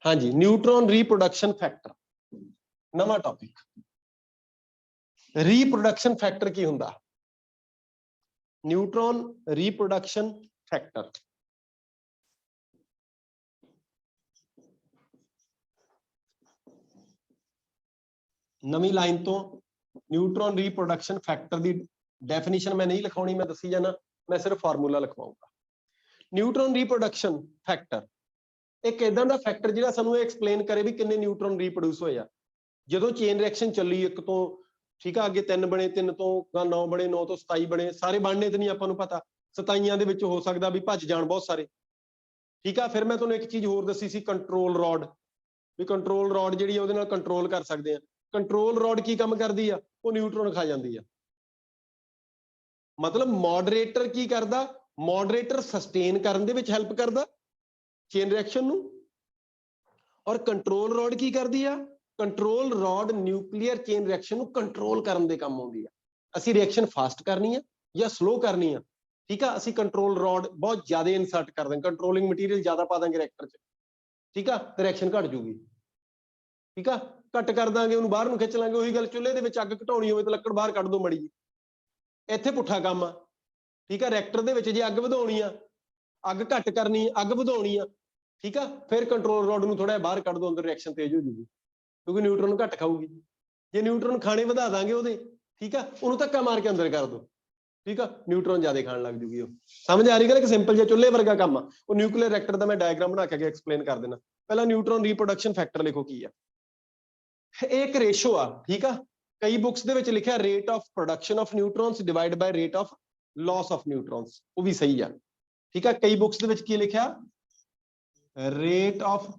ਹਾਂਜੀ, ਨਿਊਟਰੋਨ ਰੀਪਰੋਡਕਸ਼ਨ ਫੈਕਟਰ, ਨਵਾਂ ਟੌਪਿਕ। ਰੀਪਰੋਡਕਸ਼ਨ ਫੈਕਟਰ ਕੀ ਹੁੰਦਾ? ਨਿਊਟਰੋਨ ਰੀਪਰੋਡਕਸ਼ਨ ਫੈਕਟਰ ਨਵੀਂ ਲਾਈਨ ਤੋਂ ਨਿਊਟਰੋਨ ਰੀਪਰੋਡਕਸ਼ਨ ਫੈਕਟਰ ਦੀ ਡੈਫੀਨੇਸ਼ਨ ਮੈਂ ਨਹੀਂ ਲਿਖਾਉਣੀ, ਮੈਂ ਦੱਸੀ ਜਾਣਾ, ਮੈਂ ਸਿਰਫ ਫਾਰਮੂਲਾ ਲਿਖਵਾਉਂਗਾ। ਨਿਊਟਰੋਨ ਰੀਪਰੋਡਕਸ਼ਨ ਫੈਕਟਰ ਇੱਕ ਏਦਾਂ ਦਾ ਫੈਕਟਰ ਜਿਹੜਾ ਸਾਨੂੰ ਇਹ ਐਕਸਪਲੇਨ ਕਰੇ ਵੀ ਕਿੰਨੇ ਨਿਊਟਰੋਨ ਰੀਪਰੋਡਿਊਸ ਹੋਏ ਆ। ਜਦੋਂ ਚੇਨ ਰਿਐਕਸ਼ਨ ਚੱਲੀ 1 ਤੋਂ, ਠੀਕ ਆ, ਅੱਗੇ 3 ਬਣੇ, 3 ਤੋਂ 9 ਬਣੇ, 9 ਤੋਂ 27 ਬਣੇ, ਸਾਰੇ ਬਣਨੇ ਤੇ ਨਹੀਂ ਆਪਾਂ ਨੂੰ ਪਤਾ, 27 ਦੇ ਵਿੱਚ ਹੋ ਸਕਦਾ ਵੀ ਭੱਜ ਜਾਣ ਬਹੁਤ ਸਾਰੇ। ਠੀਕ ਆ, ਫਿਰ ਮੈਂ ਤੁਹਾਨੂੰ ਇੱਕ ਚੀਜ਼ ਹੋਰ ਦੱਸੀ ਸੀ, ਕੰਟਰੋਲ ਰੋਡ, ਵੀ ਕੰਟਰੋਲ ਰੋਡ ਜਿਹੜੀ ਉਹਦੇ ਨਾਲ ਕੰਟਰੋਲ ਕਰ ਸਕਦੇ ਆ। ਕੰਟਰੋਲ ਰੋਡ ਕੀ ਕੰਮ ਕਰਦੀ ਆ? ਉਹ ਨਿਊਟਰੋਨ ਖਾ ਜਾਂਦੀ ਆ। ਮਤਲਬ ਮੋਡਰੇਟਰ ਕੀ ਕਰਦਾ? ਮੋਡਰੇਟਰ ਸਸਟੇਨ ਕਰਨ ਦੇ ਵਿੱਚ ਹੈਲਪ ਕਰਦਾ ਚੇਨ ਰਿਐਕਸ਼ਨ ਨੂੰ, ਔਰ ਕੰਟਰੋਲ ਰੋਡ ਕੀ ਕਰਦੀ ਆ? Control road nuclear chain reaction ਨੂੰ ਕੰਟਰੋਲ ਕਰਨ ਦੇ ਕੰਮ ਆਉਂਦੀ ਆ। ਅਸੀਂ ਰਿਐਕਸ਼ਨ ਫਾਸਟ ਕਰਨੀ ਆ ਜਾਂ ਸਲੋ ਕਰਨੀ ਆ, ਠੀਕ ਆ, ਅਸੀਂ ਕੰਟਰੋਲ ਰੋਡ ਬਹੁਤ ਜ਼ਿਆਦਾ ਇਨਸਰਟ ਕਰ ਦਾਂਗੇ, ਕੰਟਰੋਲਿੰਗ ਮਟੀਰੀਅਲ ਜ਼ਿਆਦਾ ਪਾ ਦਾਂਗੇ ਰਿਐਕਟਰ 'ਚ, ਠੀਕ ਆ, ਰਿਐਕਸ਼ਨ ਘਟ ਜੂਗੀ। ਠੀਕ ਆ, ਘੱਟ ਕਰ ਦਾਂਗੇ, ਉਹਨੂੰ ਬਾਹਰ ਨੂੰ ਖਿੱਚ ਲਾਂਗੇ। ਉਹੀ ਗੱਲ, ਚੁੱਲ੍ਹੇ ਦੇ ਵਿੱਚ ਅੱਗ ਘਟਾਉਣੀ ਹੋਵੇ ਤਾਂ ਲੱਕੜ ਬਾਹਰ ਕੱਢ ਦੋ ਮੜੀ ਜੀ, ਇੱਥੇ ਪੁੱਠਾ ਕੰਮ ਆ। ਠੀਕ ਆ, ਰਿਐਕਟਰ ਦੇ ਵਿੱਚ ਜੇ ਅੱਗ ਵਧਾਉਣੀ ਆ, ਅੱਗ ਘੱਟ ਕਰਨੀ, ਅੱਗ ਵਧਾਉਣੀ ਆ, ਠੀਕ ਆ, ਫਿਰ ਕੰਟਰੋਲ ਰੋਡ ਨੂੰ ਥੋੜਾ ਜਿਹਾ ਬਾਹਰ ਕੱਢ ਦੋ, ਅੰਦਰ ਰਿਐਕਸ਼ਨ ਤੇਜ਼ ਹੋ ਜੂਗੀ, ਕਿਉਂਕਿ ਨਿਊਟਰੋਨ ਘੱਟ ਖਾਊਗੀ। ਜੇ ਨਿਊਟਰੋਨ ਖਾਣੇ ਵਧਾ ਦਾਂਗੇ ਉਹਦੇ, ਠੀਕ ਆ, ਉਹਨੂੰ ਧੱਕਾ ਮਾਰ ਕੇ ਅੰਦਰ ਕਰ ਦੋ, ਠੀਕ ਆ, ਨਿਊਟਰੋਨ ਜ਼ਿਆਦਾ ਖਾਣ ਲੱਗ ਜੂਗੀ। ਉਹ ਸਮਝ ਆ ਰਹੀ ਗੱਲ ਕਿ ਸਿੰਪਲ ਜਿਹਾ ਚੁੱਲ੍ਹੇ ਵਰਗਾ ਕੰਮ ਆ। ਉਹ ਨਿਊਕਲੀਅਰ ਰਿਐਕਟਰ ਦਾ ਮੈਂ ਡਾਇਗਰਾਮ ਬਣਾ ਕੇ ਅੱਗੇ ਐਕਸਪਲੇਨ ਕਰ ਦੇਣਾ। ਪਹਿਲਾਂ ਨਿਊਟਰੋਨ ਰੀਪਰੋਡਕਸ਼ਨ ਫੈਕਟਰ ਲਿਖੋ ਕੀ ਆ। ਇਹ ਇੱਕ ਰੇਸ਼ੋ ਆ, ਠੀਕ ਆ, ਕਈ ਬੁੱਕਸ ਦੇ ਵਿੱਚ ਲਿਖਿਆ rate of production of neutrons divided by rate of loss of neutrons, ਉਹ ਵੀ ਸਹੀ ਆ। ਠੀਕ ਆ, ਕਈ ਬੁੱਕਸ ਦੇ ਵਿੱਚ ਕੀ ਲਿਖਿਆ? Rate of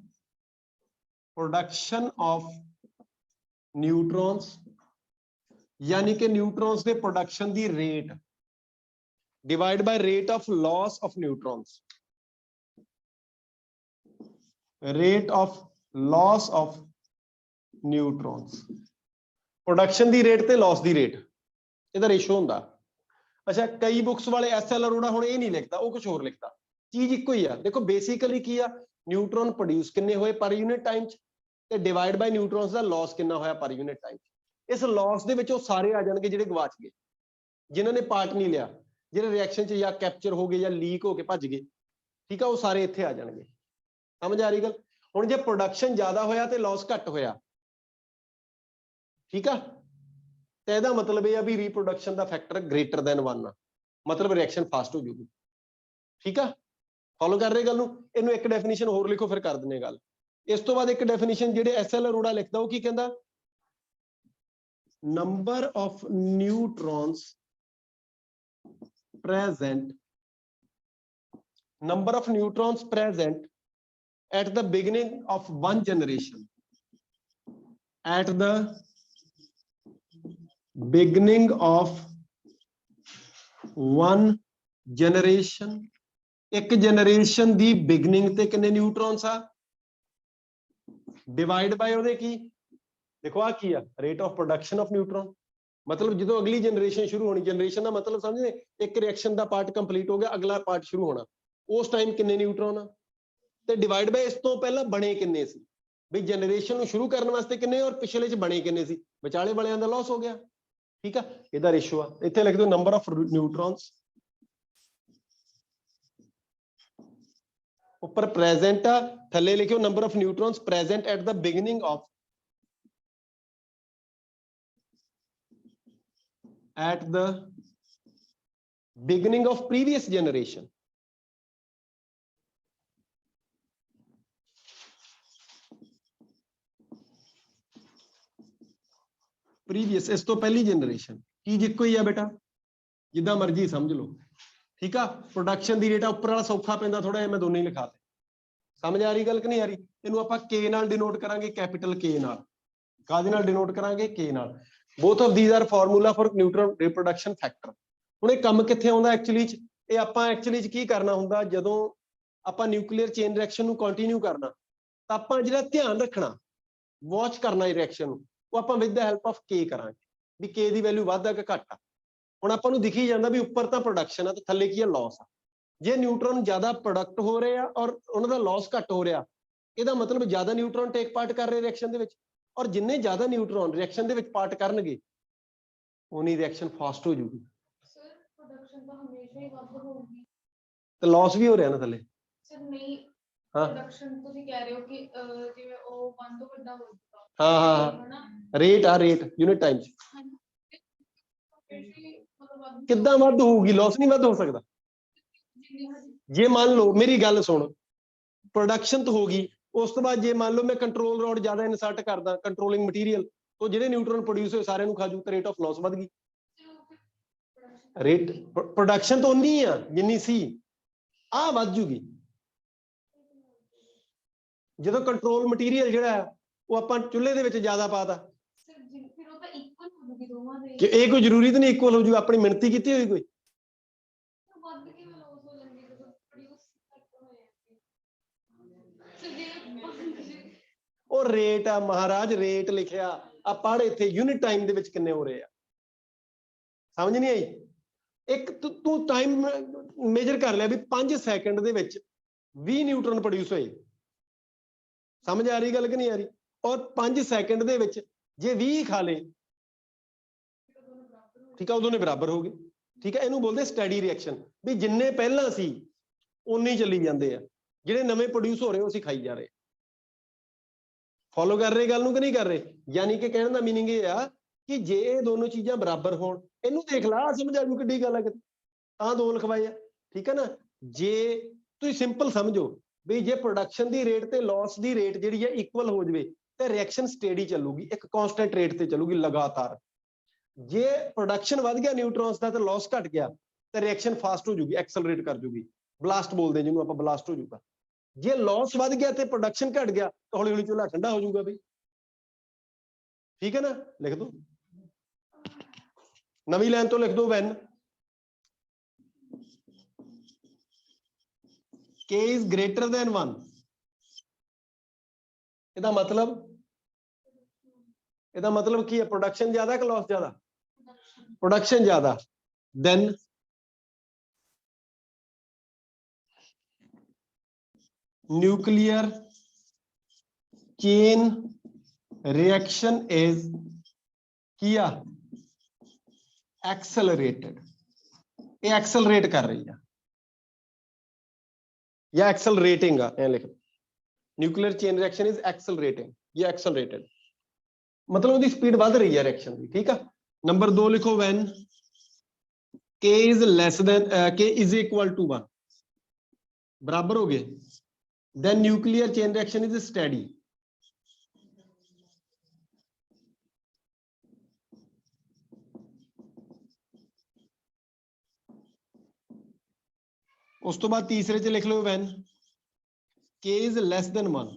production of neutrons, ਯਾਨੀ ਕਿ ਨਿਊਟਰੋਨਸ ਦੇ ਪ੍ਰੋਡਕਸ਼ਨ ਦੀ rate divided by rate of loss of neutrons. rate of loss of neutrons, production ਦੀ ਰੇਟ ਤੇ loss ਦੀ ਰੇਟ, ਇਹਦਾ ਰੇਸ਼ੋ ਹੁੰਦਾ। ਅੱਛਾ, ਕਈ ਬੁక్స్ ਵਾਲੇ SL ਅਰੋੜਾ ਹੁਣ ਇਹ ਨਹੀਂ ਲਿਖਦਾ, ਉਹ ਕੁਝ ਹੋਰ ਲਿਖਦਾ, ਚੀਜ਼ ਇੱਕੋ ਹੀ ਆ। ਦੇਖੋ ਬੇਸਿਕਲੀ ਕੀ ਆ, ਨਿਊਟਰੋਨ ਪ੍ਰੋਡਿਊਸ ਕਿੰਨੇ ਹੋਏ ਪਰ ਯੂਨਿਟ ਟਾਈਮ ਚ, ਤੇ ਡਿਵਾਈਡ ਬਾਈ ਨਿਊਟਰੋਨਸ ਦਾ ਲਾਸ ਕਿੰਨਾ ਹੋਇਆ ਪਰ ਯੂਨਿਟ ਟਾਈਮ ਚ। ਇਸ ਲਾਸ ਦੇ ਵਿੱਚ ਉਹ ਸਾਰੇ ਆ ਜਾਣਗੇ ਜਿਹੜੇ ਗਵਾਚ ਗਏ, ਜਿਨ੍ਹਾਂ ਨੇ ਪਾਰਟ ਨਹੀਂ ਲਿਆ, ਜਿਹੜੇ ਰਿਐਕਸ਼ਨ ਚ ਜਾਂ ਕੈਪਚਰ ਹੋ ਗਏ ਜਾਂ ਲੀਕ ਹੋ ਕੇ ਭੱਜ ਗਏ, ਠੀਕ ਆ, ਉਹ ਸਾਰੇ ਇੱਥੇ ਆ ਜਾਣਗੇ। ਸਮਝ ਆ ਰਹੀ ਗੱਲ? ਹੁਣ ਜੇ ਪ੍ਰੋਡਕਸ਼ਨ ਜ਼ਿਆਦਾ ਹੋਇਆ ਤੇ ਲਾਸ ਘੱਟ ਹੋਇਆ, ਠੀਕ ਆ, ਤੇ ਇਹਦਾ ਮਤਲਬ ਇਹ ਆ ਵੀ ਰੀਪਰੋਡਕਸ਼ਨ ਦਾ ਫੈਕਟਰ ਗ੍ਰੇਟਰ ਦੈਨ 1 ਆ, ਮਤਲਬ ਰਿਐਕਸ਼ਨ ਫਾਸਟ ਹੋ ਜੂਗੀ। ਠੀਕ ਆ, ਫੋਲੋ ਕਰ ਰਹੇ ਗੱਲ ਨੂੰ? ਇਹਨੂੰ ਇੱਕ ਡੈਫੀਨੇਸ਼ਨ ਹੋਰ ਲਿਖੋ, ਫਿਰ ਕਰ ਦਿੰਦੇ ਗੱਲ। ਇਸ ਤੋਂ ਬਾਅਦ ਇੱਕ ਡੈਫੀਨੇਸ਼ਨ ਜਿਹੜੇ SL ਅਰੋੜਾ ਲਿਖਦਾ, ਉਹ ਕੀ ਕਹਿੰਦਾ? Number of neutrons present, number of neutrons present at the beginning of one generation, at the beginning of one generation, ਇੱਕ generation ਦੀ beginning ਤੇ ਕਿੰਨੇ ਨਿਊਟਰੋਨਸ ਆ, ਡਿਵਾਈਡ ਬਾਈ ਉਹਦੇ ਕੀ, ਦੇਖੋ ਆ ਕੀ ਆ, ਰੇਟ ਆਫ ਪ੍ਰੋਡਕਸ਼ਨ ਆਫ ਨਿਊਟਰੋਨ। ਮਤਲਬ ਜਦੋਂ ਅਗਲੀ ਜਨਰੇਸ਼ਨ ਸ਼ੁਰੂ ਹੋਣੀ, ਜਨਰੇਸ਼ਨ ਦਾ ਮਤਲਬ ਸਮਝਦੇ, ਇੱਕ ਰਿਐਕਸ਼ਨ ਦਾ ਪਾਰਟ ਕੰਪਲੀਟ ਹੋ ਗਿਆ, ਅਗਲਾ ਪਾਰਟ ਸ਼ੁਰੂ ਹੋਣਾ, ਉਸ ਟਾਈਮ ਕਿੰਨੇ ਨਿਊਟਰੋਨ ਆ, ਤੇ ਡਿਵਾਈਡ ਬਾਈ ਇਸ ਤੋਂ ਪਹਿਲਾਂ ਬਣੇ ਕਿੰਨੇ ਸੀ, ਵੀ ਜਨਰੇਸ਼ਨ ਨੂੰ ਸ਼ੁਰੂ ਕਰਨ ਵਾਸਤੇ ਕਿੰਨੇ ਔਰ ਪਿਛਲੇ ਚ ਬਣੇ ਕਿੰਨੇ ਸੀ, ਵਿਚਾਲੇ ਵਾਲਿਆਂ ਦਾ ਲਾਸ ਹੋ ਗਿਆ। ਠੀਕ ਆ, ਇਹਦਾ ਰੇਸ਼ੋ ਆ। ਇੱਥੇ ਲਿਖ ਦਿਓ ਨੰਬਰ ਆਫ ਨਿਊਟਰੋਨਸ, ਉੱਪਰ ਪ੍ਰੈਜ਼ੈਂਟ ਆ, ਥੱਲੇ ਲਿਖਿਓ number of neutrons present at the beginning of, at the beginning of previous generation, previous ਇਸ ਤੋਂ ਪਹਿਲੀ ਜਨਰੇਸ਼ਨ। ਕੀ ਇੱਕੋ ਹੀ ਆ ਬੇਟਾ, ਜਿੱਦਾਂ ਮਰਜ਼ੀ ਸਮਝ ਲਓ। ਠੀਕ ਆ, ਪ੍ਰੋਡਕਸ਼ਨ ਦੀ ਰੇਟ ਆ, ਉੱਪਰ ਵਾਲਾ ਸੌਖਾ ਪੈਂਦਾ ਥੋੜਾ ਜਿਹਾ, ਮੈਂ ਦੋਨੇ ਹੀ ਲਿਖਾਤੇ। ਸਮਝ ਆ ਰਹੀ ਗੱਲ ਕਿ ਨਹੀਂ ਆ ਰਹੀ? ਇਹਨੂੰ ਆਪਾਂ K ਨਾਲ ਡਿਨੋਟ ਕਰਾਂਗੇ, ਕੈਪੀਟਲ K ਨਾਲ। ਕਾਹਦੇ ਨਾਲ ਡਿਨੋਟ ਕਰਾਂਗੇ? K ਨਾਲ। both of these are formula for neutron reproduction factor। ਹੁਣ ਇਹ ਕੰਮ ਕਿੱਥੇ ਆਉਂਦਾ ਐਕਚੁਅਲੀ ਚ? ਇਹ ਆਪਾਂ ਐਕਚੁਅਲੀ ਚ ਕੀ ਕਰਨਾ ਹੁੰਦਾ, ਜਦੋਂ ਆਪਾਂ ਨਿਊਕਲੀਅਰ ਚੇਨ ਰਿਐਕਸ਼ਨ ਨੂੰ ਕੰਟੀਨਿਊ ਕਰਨਾ, ਤਾਂ ਆਪਾਂ ਜਿਹੜਾ ਧਿਆਨ ਰੱਖਣਾ, ਵਾਚ ਕਰਨਾ ਇਹ ਰਿਐਕਸ਼ਨ ਨੂੰ, ਉਹ ਆਪਾਂ with the help of K ਕਰਾਂਗੇ, ਵੀ K ਦੀ ਵੈਲਿਊ ਵੱਧ ਆ ਕਿ ਘੱਟ ਆ। ਹੁਣ ਆਪਾਂ ਨੂੰ ਦਿਖੀ ਜਾਂਦਾ ਵੀ ਉੱਪਰ ਤਾਂ ਪ੍ਰੋਡਕਸ਼ਨ ਆ ਤੇ ਥੱਲੇ ਕੀ ਆ, ਲਾਸ ਆ। ਜੇ ਨਿਊਟਰੋਨ ਜ਼ਿਆਦਾ ਪ੍ਰੋਡਕਟ ਹੋ ਰਹੇ ਆ ਔਰ ਉਹਨਾਂ ਦਾ ਲਾਸ ਘੱਟ ਹੋ ਰਿਹਾ, ਇਹਦਾ ਮਤਲਬ ਜ਼ਿਆਦਾ ਨਿਊਟਰੋਨ ਟੇਕ ਪਾਰਟ ਕਰ ਰਹੇ ਰਿਐਕਸ਼ਨ ਦੇ ਵਿੱਚ, ਔਰ ਜਿੰਨੇ ਜ਼ਿਆਦਾ ਨਿਊਟਰੋਨ ਰਿਐਕਸ਼ਨ ਦੇ ਵਿੱਚ ਪਾਰਟ ਕਰਨਗੇ, ਉਨੀ ਰਿਐਕਸ਼ਨ ਫਾਸਟ ਹੋ ਜੂਗੀ। ਸਰ ਪ੍ਰੋਡਕਸ਼ਨ ਤਾਂ ਹਮੇਸ਼ਾ ਹੀ ਵੱਧ ਹੋਊਗੀ, ਤੇ ਲਾਸ ਵੀ ਹੋ ਰਿਹਾ ਨਾ ਥੱਲੇ। ਸਰ ਨਹੀਂ, ਹਾਂ ਪ੍ਰੋਡਕਸ਼ਨ ਤੁਸੀਂ ਕਹਿ ਰਹੇ ਹੋ ਕਿ ਜਿਵੇਂ ਉਹ 1 ਤੋਂ ਵੱਡਾ ਹੋ ਜਾਊਗਾ। ਹਾਂ, ਰੇਟ ਆ, ਰੇਟ ਯੂਨਿਟ ਟਾਈਮ ਚ ਮਤਲਬ ਕਿੱਦਾਂ ਵੱਧ ਹੋਊਗੀ? ਲਾਸ ਨਹੀਂ ਵੱਧ ਹੋ ਸਕਦਾ। ਜੇ ਮੰਨ ਲਓ, ਮੇਰੀ ਗੱਲ ਸੁਣ, ਪ੍ਰੋਡਕਸ਼ਨ ਤਾਂ ਹੋ ਗਈ, ਉਸ ਤੋਂ ਬਾਅਦ ਜੇ ਮੰਨ ਲਓ ਮੈਂ ਕੰਟਰੋਲ ਰੋਡ ਜ਼ਿਆਦਾ ਇਨਸਰਟ ਕਰਦਾ, ਕੰਟਰੋਲਿੰਗ ਮਟੀਰੀਅਲ, तो ਜਿਹੜੇ ਨਿਊਟਰੋਨ ਪ੍ਰੋਡਿਊਸ ਹੋਏ ਸਾਰਿਆਂ ਨੂੰ ਖਾ ਜੂ, ਤੇ ਰੇਟ ਆਫ ਲਾਸ ਵੱਧ ਗਈ। ਰੇਟ ਪ੍ਰੋਡਕਸ਼ਨ ਤਾਂ ਉਨੀ ਆ ਜਿੰਨੀ ਸੀ, ਆ ਵੱਧ ਜੂਗੀ ਜਦੋਂ ਕੰਟਰੋਲ ਮਟੀਰੀਅਲ ਜਿਹੜਾ ਹੈ ਉਹ ਆਪਾਂ ਚੁੱਲ੍ਹੇ ਦੇ ਵਿੱਚ ਜ਼ਿਆਦਾ ਪਾਤਾ। ਫਿਰ ਉਹ ਤਾਂ ਇਕੁਅਲ ਹੋ ਜੂਗੀ ਦੋਵਾਂ ਦੇ। ਕਿ ਇਹ ਕੋਈ ਜ਼ਰੂਰੀ ਤਾਂ ਨਹੀਂ ਇਕੁਅਲ ਹੋ ਜੂ, ਆਪਣੀ ਮਿਹਨਤੀ ਕੀਤੀ ਹੋਈ ਕੋਈ। ਵੱਧ ਕੇ ਲਾਸ ਹੋ ਜਾਂਦੀ ਜਦੋਂ ਪ੍ਰੋਡਿਊਸ ਹੋਇਆ ਉਹ ਰੇਟ ਆ ਮਹਾਰਾਜ, ਰੇਟ ਲਿਖਿਆ ਆ, ਪੜ੍ਹ ਇੱਥੇ ਯੂਨਿਟ ਟਾਈਮ ਦੇ ਵਿੱਚ ਕਿੰਨੇ ਹੋ ਰਹੇ ਆ। ਸਮਝ ਨਹੀਂ ਆਈ? ਇੱਕ ਤੂੰ ਟਾਈਮ ਮੇਜਰ ਕਰ ਲਿਆ ਵੀ 5 ਸੈਕਿੰਡ ਦੇ ਵਿੱਚ 20 ਨਿਊਟਰਨ ਪ੍ਰੋਡਿਊਸ ਹੋਏ। ਸਮਝ ਆ ਰਹੀ ਗੱਲ ਕਿ ਨਹੀਂ ਆ ਰਹੀ? ਔਰ 5 ਸੈਕਿੰਡ ਦੇ ਵਿੱਚ ਜੇ 20 ਖਾ ਲੇ, ਠੀਕ ਆ, ਉਦੋਂ ਨੇ ਬਰਾਬਰ ਹੋ ਗਏ। ਠੀਕ ਹੈ, ਇਹਨੂੰ ਬੋਲਦੇ ਸਟੈਡੀ ਰਿਐਕਸ਼ਨ, ਵੀ ਜਿੰਨੇ ਪਹਿਲਾਂ ਸੀ ਉਨੇ ਹੀ ਚੱਲੀ ਜਾਂਦੇ ਆ, ਜਿਹੜੇ ਨਵੇਂ ਪ੍ਰੋਡਿਊਸ ਹੋ ਰਹੇ ਉਹ ਅਸੀਂ ਖਾਈ ਜਾ ਰਹੇ। ਫੋਲੋ ਕਰ ਰਹੇ ਗੱਲ ਨੂੰ ਕਿ ਨਹੀਂ ਕਰ ਰਹੇ? ਯਾਨੀ ਕਿ ਕਹਿਣ ਦਾ ਮੀਨਿੰਗ ਇਹ ਆ ਕਿ ਜੇ ਇਹ ਦੋਨੋਂ ਚੀਜ਼ਾਂ ਬਰਾਬਰ ਹੋਣ, ਇਹਨੂੰ ਦੇਖ ਲਾ, ਸਮਝ ਆ ਜੂ ਕਿੱਡੀ ਗੱਲ ਆ, ਕਿਤੇ ਤਾਂ 2 ਲਿਖਵਾਏ ਆ। ਠੀਕ ਹੈ ਨਾ? ਜੇ ਤੁਸੀਂ ਸਿੰਪਲ ਸਮਝੋ ਵੀ ਜੇ ਪ੍ਰੋਡਕਸ਼ਨ ਦੀ ਰੇਟ ਤੇ ਲਾਸ ਦੀ ਰੇਟ ਜਿਹੜੀ ਹੈ ਇਕੁਅਲ ਹੋ ਜਾਵੇ, ਤੇ ਰਿਐਕਸ਼ਨ ਸਟੇਡੀ ਚੱਲੂਗੀ, ਇੱਕ ਕਾਂਸਟੈਂਟ ਰੇਟ ਤੇ ਚੱਲੂਗੀ ਲਗਾਤਾਰ। ਜੇ ਪ੍ਰੋਡਕਸ਼ਨ ਵੱਧ ਗਿਆ ਨਿਊਟਰੋਨਸ ਦਾ ਤੇ ਲਾਸ ਘਟ ਗਿਆ, ਤੇ ਰਿਐਕਸ਼ਨ ਫਾਸਟ ਹੋ ਜੂਗੀ, ਐਕਸਲਰੇਟ ਕਰ ਜੂਗੀ, ਬਲਾਸਟ ਬੋਲਦੇ ਜਿਹਨੂੰ ਆਪਾਂ, ਬਲਾਸਟ ਹੋ ਜੂਗਾ। ਜੇ ਲਾਸ ਵੱਧ ਗਿਆ ਤੇ ਪ੍ਰੋਡਕਸ਼ਨ ਘਟ ਗਿਆ, ਤਾਂ ਹੌਲੀ ਹੌਲੀ ਚੁੱਲ੍ਹਾ ਠੰਡਾ ਹੋ ਜਾਊਗਾ ਬਈ। ਠੀਕ ਹੈ ਨਾ? ਲਿਖ ਦੋ, ਨਵੀਂ ਲਾਈਨ ਤੋਂ ਲਿਖ ਦੋ, van K is greater than 1, ਇਹਦਾ ਮਤਲਬ ਕੀ ਹੈ? ਪ੍ਰੋਡਕਸ਼ਨ ਜ਼ਿਆਦਾ ਕਿ ਲਾਸ ਜ਼ਿਆਦਾ? ਪ੍ਰੋਡਕਸ਼ਨ ਜ਼ਿਆਦਾ। then nuclear chain reaction is ਕੀ ਆ? accelerated। ਇਹ ਐਕਸਲਰੇਟ ਕਰ ਰਹੀ ਆ ਜਾਂ ਐਕਸਲਰੇਟਿੰਗ ਆ, ਐ ਲਿਖ। ਨਿਊਕਲੀਅਰ ਚੇਨ ਰਿਐਕਸ਼ਨ ਇਜ਼ ਐਕਸਲਰੇਟਿੰਗ ਜਾਂ ਐਕਸਲਰੇਟਡ, ਮਤਲਬ ਉਹਦੀ ਸਪੀਡ ਵੱਧ ਰਹੀ ਹੈ ਰਿਐਕਸ਼ਨ ਦੀ। ਠੀਕ ਆ। ਨੰਬਰ 2 ਲਿਖੋ, when k is less than k is equal to 1, ਬਰਾਬਰ ਹੋ ਗਏ, then nuclear chain reaction is steady। ਉਸ ਤੋਂ ਬਾਅਦ ਤੀਸਰੇ ਚ ਲਿਖ ਲਓ when k is less than 1,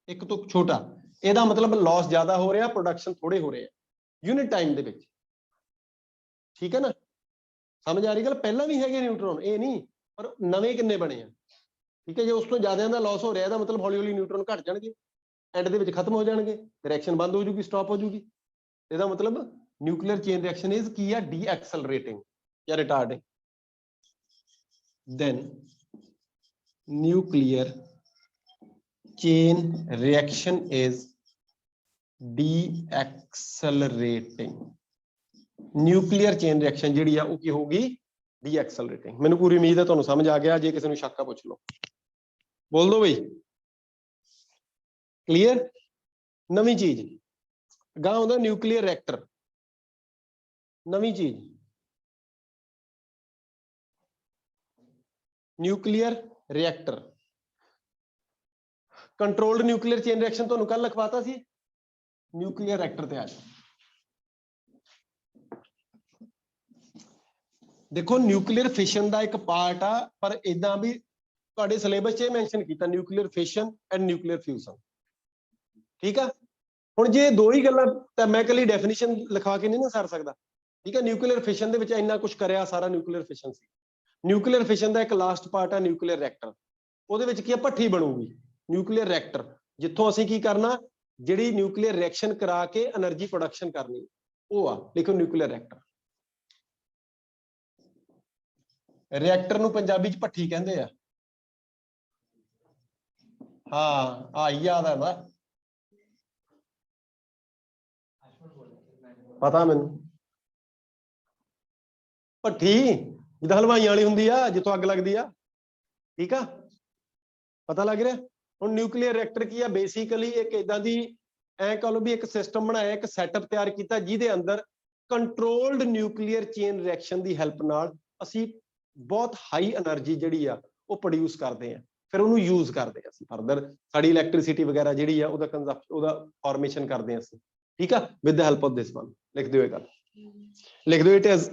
ਇੱਕ ਤੋਂ ਛੋਟਾ। ਇਹਦਾ ਮਤਲਬ ਲਾਸ ਜ਼ਿਆਦਾ ਹੋ ਰਿਹਾ, ਪ੍ਰੋਡਕਸ਼ਨ ਥੋੜੇ ਹੋ ਰਹੇ ਆ ਯੂਨਿਟ ਟਾਈਮ ਦੇ ਵਿੱਚ। ਠੀਕ ਹੈ ਨਾ, ਸਮਝ ਆ ਰਹੀ ਗੱਲ? ਪਹਿਲਾਂ ਵੀ ਹੈਗੇ ਨਿਊਟਰੋਨ, ਇਹ ਨਹੀਂ, ਪਰ ਨਵੇਂ ਕਿੰਨੇ ਬਣੇ ਆ। ਠੀਕ ਹੈ, ਜੇ ਉਸ ਤੋਂ ਜ਼ਿਆਦਾ ਦਾ ਲਾਸ ਹੋ ਰਿਹਾ ਇਹਦਾ ਮਤਲਬ ਹੌਲੀ ਹੌਲੀ ਨਿਊਟਰੋਨ ਘਟ ਜਾਣਗੇ, ਐਂਡ ਦੇ ਵਿੱਚ ਖਤਮ ਹੋ ਜਾਣਗੇ, ਰਿਐਕਸ਼ਨ ਬੰਦ ਹੋ ਜੂਗੀ, ਸਟਾਪ ਹੋ ਜੂਗੀ। ਇਹਦਾ ਮਤਲਬ ਨਿਊਕਲੀਅਰ ਚੇਨ ਰਿਐਕਸ਼ਨ ਇਜ਼ ਕੀ ਆ? ਡੀ ਐਕਸਲਰੇਟਿੰਗ ਜਾਂ ਰਿਟਾਰਡਿੰਗ। then nuclear chain reaction is deaccelerating। nuclear chain reaction ਜਿਹੜੀ ਆ ਉਹ ਕੀ ਹੋਊਗੀ? deaccelerating। ਮੈਨੂੰ ਪੂਰੀ ਉਮੀਦ ਹੈ ਤੁਹਾਨੂੰ ਸਮਝ ਆ ਗਿਆ। ਜੇ ਕਿਸੇ ਨੂੰ ਸ਼ੱਕ ਆ ਪੁੱਛ ਲਓ, ਬੋਲ ਦੋ ਬਈ। ਕਲੀਅਰ? ਨਵੀਂ ਚੀਜ਼ ਗਾਂ ਹੁੰਦਾ ਨਿਊਕਲੀਅਰ ਰਿਐਕਟਰ, ਨਵੀਂ ਚੀਜ਼ nuclear reactor. Controlled nuclear chain reaction ਤੁਹਾਨੂੰ ਕੱਲ ਲਿਖਵਾਤਾ ਸੀ। ਨਿਊਕਲੀਅਰ ਰਿਐਕਟਰ ਤੇ ਆ ਜਾਓ। ਦੇਖੋ ਨਿਊਕਲੀਅਰ ਫਿਸ਼ਨ ਦਾ ਇੱਕ ਪਾਰਟ ਆ, ਪਰ ਇਦਾਂ ਵੀ ਤੁਹਾਡੇ ਸਿਲੇਬਸ 'ਚ ਇਹ ਮੈਂਸ਼ਨ ਕੀਤਾ nuclear fashion and nuclear fusion. ਠੀਕ ਆ। ਹੁਣ ਜੇ ਦੋ ਹੀ ਗੱਲਾਂ ਤਾਂ ਮੈਂ ਕੱਲੀ ਡੈਫੀਨੇਸ਼ਨ ਲਿਖਾ ਕੇ ਨਹੀਂ ਨਾ ਸਰ ਸਕਦਾ। ਠੀਕ ਹੈ, ਨਿਊਕਲੀਅਰ ਫਿਸ਼ਨ ਦੇ ਵਿੱਚ ਇੰਨਾ ਕੁਝ ਕਰਿਆ ਸਾਰਾ ਨਿਊਕਲੀਅਰ ਫਿਸ਼ਨ ਸੀ। ਨਿਊਕਲੀਅਰ ਫਿਸ਼ਨ ਦਾ ਇੱਕ ਲਾਸਟ ਪਾਰਟ ਆ ਨਿਊਕਲੀਅਰ ਰਿਐਕਟਰ। ਉਹਦੇ ਵਿੱਚ ਕੀ ਆ? ਭੱਠੀ ਬਣੂਗੀ ਨਿਊਕਲੀਅਰ ਰਿਐਕਟਰ, ਜਿੱਥੋਂ ਅਸੀਂ ਕੀ ਕਰਨਾ? ਜਿਹੜੀ ਨਿਊਕਲੀਅਰ ਰਿਐਕਸ਼ਨ ਕਰਾ ਕੇ એનર્ਜੀ ਪ੍ਰੋਡਕਸ਼ਨ ਕਰਨੀ, ਉਹ ਆ। ਲਿਖੋ ਨਿਊਕਲੀਅਰ ਰਿਐਕਟਰ। ਰਿਐਕਟਰ ਨੂੰ ਪੰਜਾਬੀ 'ਚ ਭੱਠੀ ਕਹਿੰਦੇ ਆ। ਹਾਂ, ਆਹੀ ਯਾਦ ਆਉਂਦਾ, ਪਤਾ ਮੈਨੂੰ। ਭੱਠੀ ਜਿੱਦਾਂ ਹਲਵਾਈਆਂ ਵਾਲੀ ਹੁੰਦੀ ਆ, ਜਿੱਥੋਂ ਅੱਗ ਲੱਗਦੀ ਆ। ਠੀਕ ਆ, ਪਤਾ ਲੱਗ ਰਿਹਾ? ਹੁਣ ਨਿਊਕਲੀਅਰ ਰਿਐਕਟਰ ਕੀ ਆ? ਬੇਸਿਕਲੀ ਇੱਕ ਏਦਾਂ ਦੀ, ਐ ਕਹ ਲਓ ਵੀ ਇੱਕ ਸਿਸਟਮ ਬਣਾਇਆ, ਇੱਕ ਸੈਟਅਪ ਤਿਆਰ ਕੀਤਾ ਜਿਹਦੇ ਅੰਦਰ ਕੰਟਰੋਲਡ ਨਿਊਕਲੀਅਰ ਚੇਨ ਰਿਐਕਸ਼ਨ ਦੀ ਹੈਲਪ ਨਾਲ ਅਸੀਂ ਬਹੁਤ ਹਾਈ એનર્ਜੀ ਜਿਹੜੀ ਆ ਉਹ ਪ੍ਰੋਡਿਊਸ ਕਰਦੇ ਆ, ਫਿਰ ਉਹਨੂੰ ਯੂਜ਼ ਕਰਦੇ ਆ ਅਸੀਂ ਫਰਦਰ। ਸਾਡੀ ਇਲੈਕਟ੍ਰਿਸਿਟੀ ਵਗੈਰਾ ਜਿਹੜੀ ਆ ਉਹਦਾ ਉਹਦਾ ਫਾਰਮੇਸ਼ਨ ਕਰਦੇ ਆ ਅਸੀਂ। ਠੀਕ ਆ, with the help of this one. ਲਿਖ ਦਿਓ ਇਹ ਗੱਲ, ਲਿਖ ਦਿਓ। ਇਟ ਇਜ਼,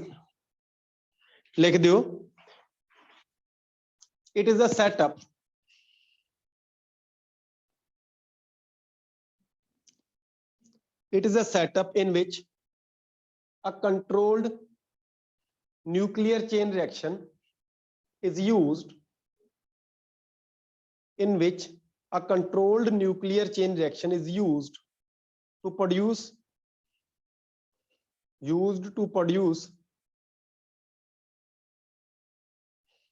ਲਿਖ ਦਿਓ, it is a setup in which a controlled nuclear chain reaction is used, in which a controlled nuclear chain reaction is used to produce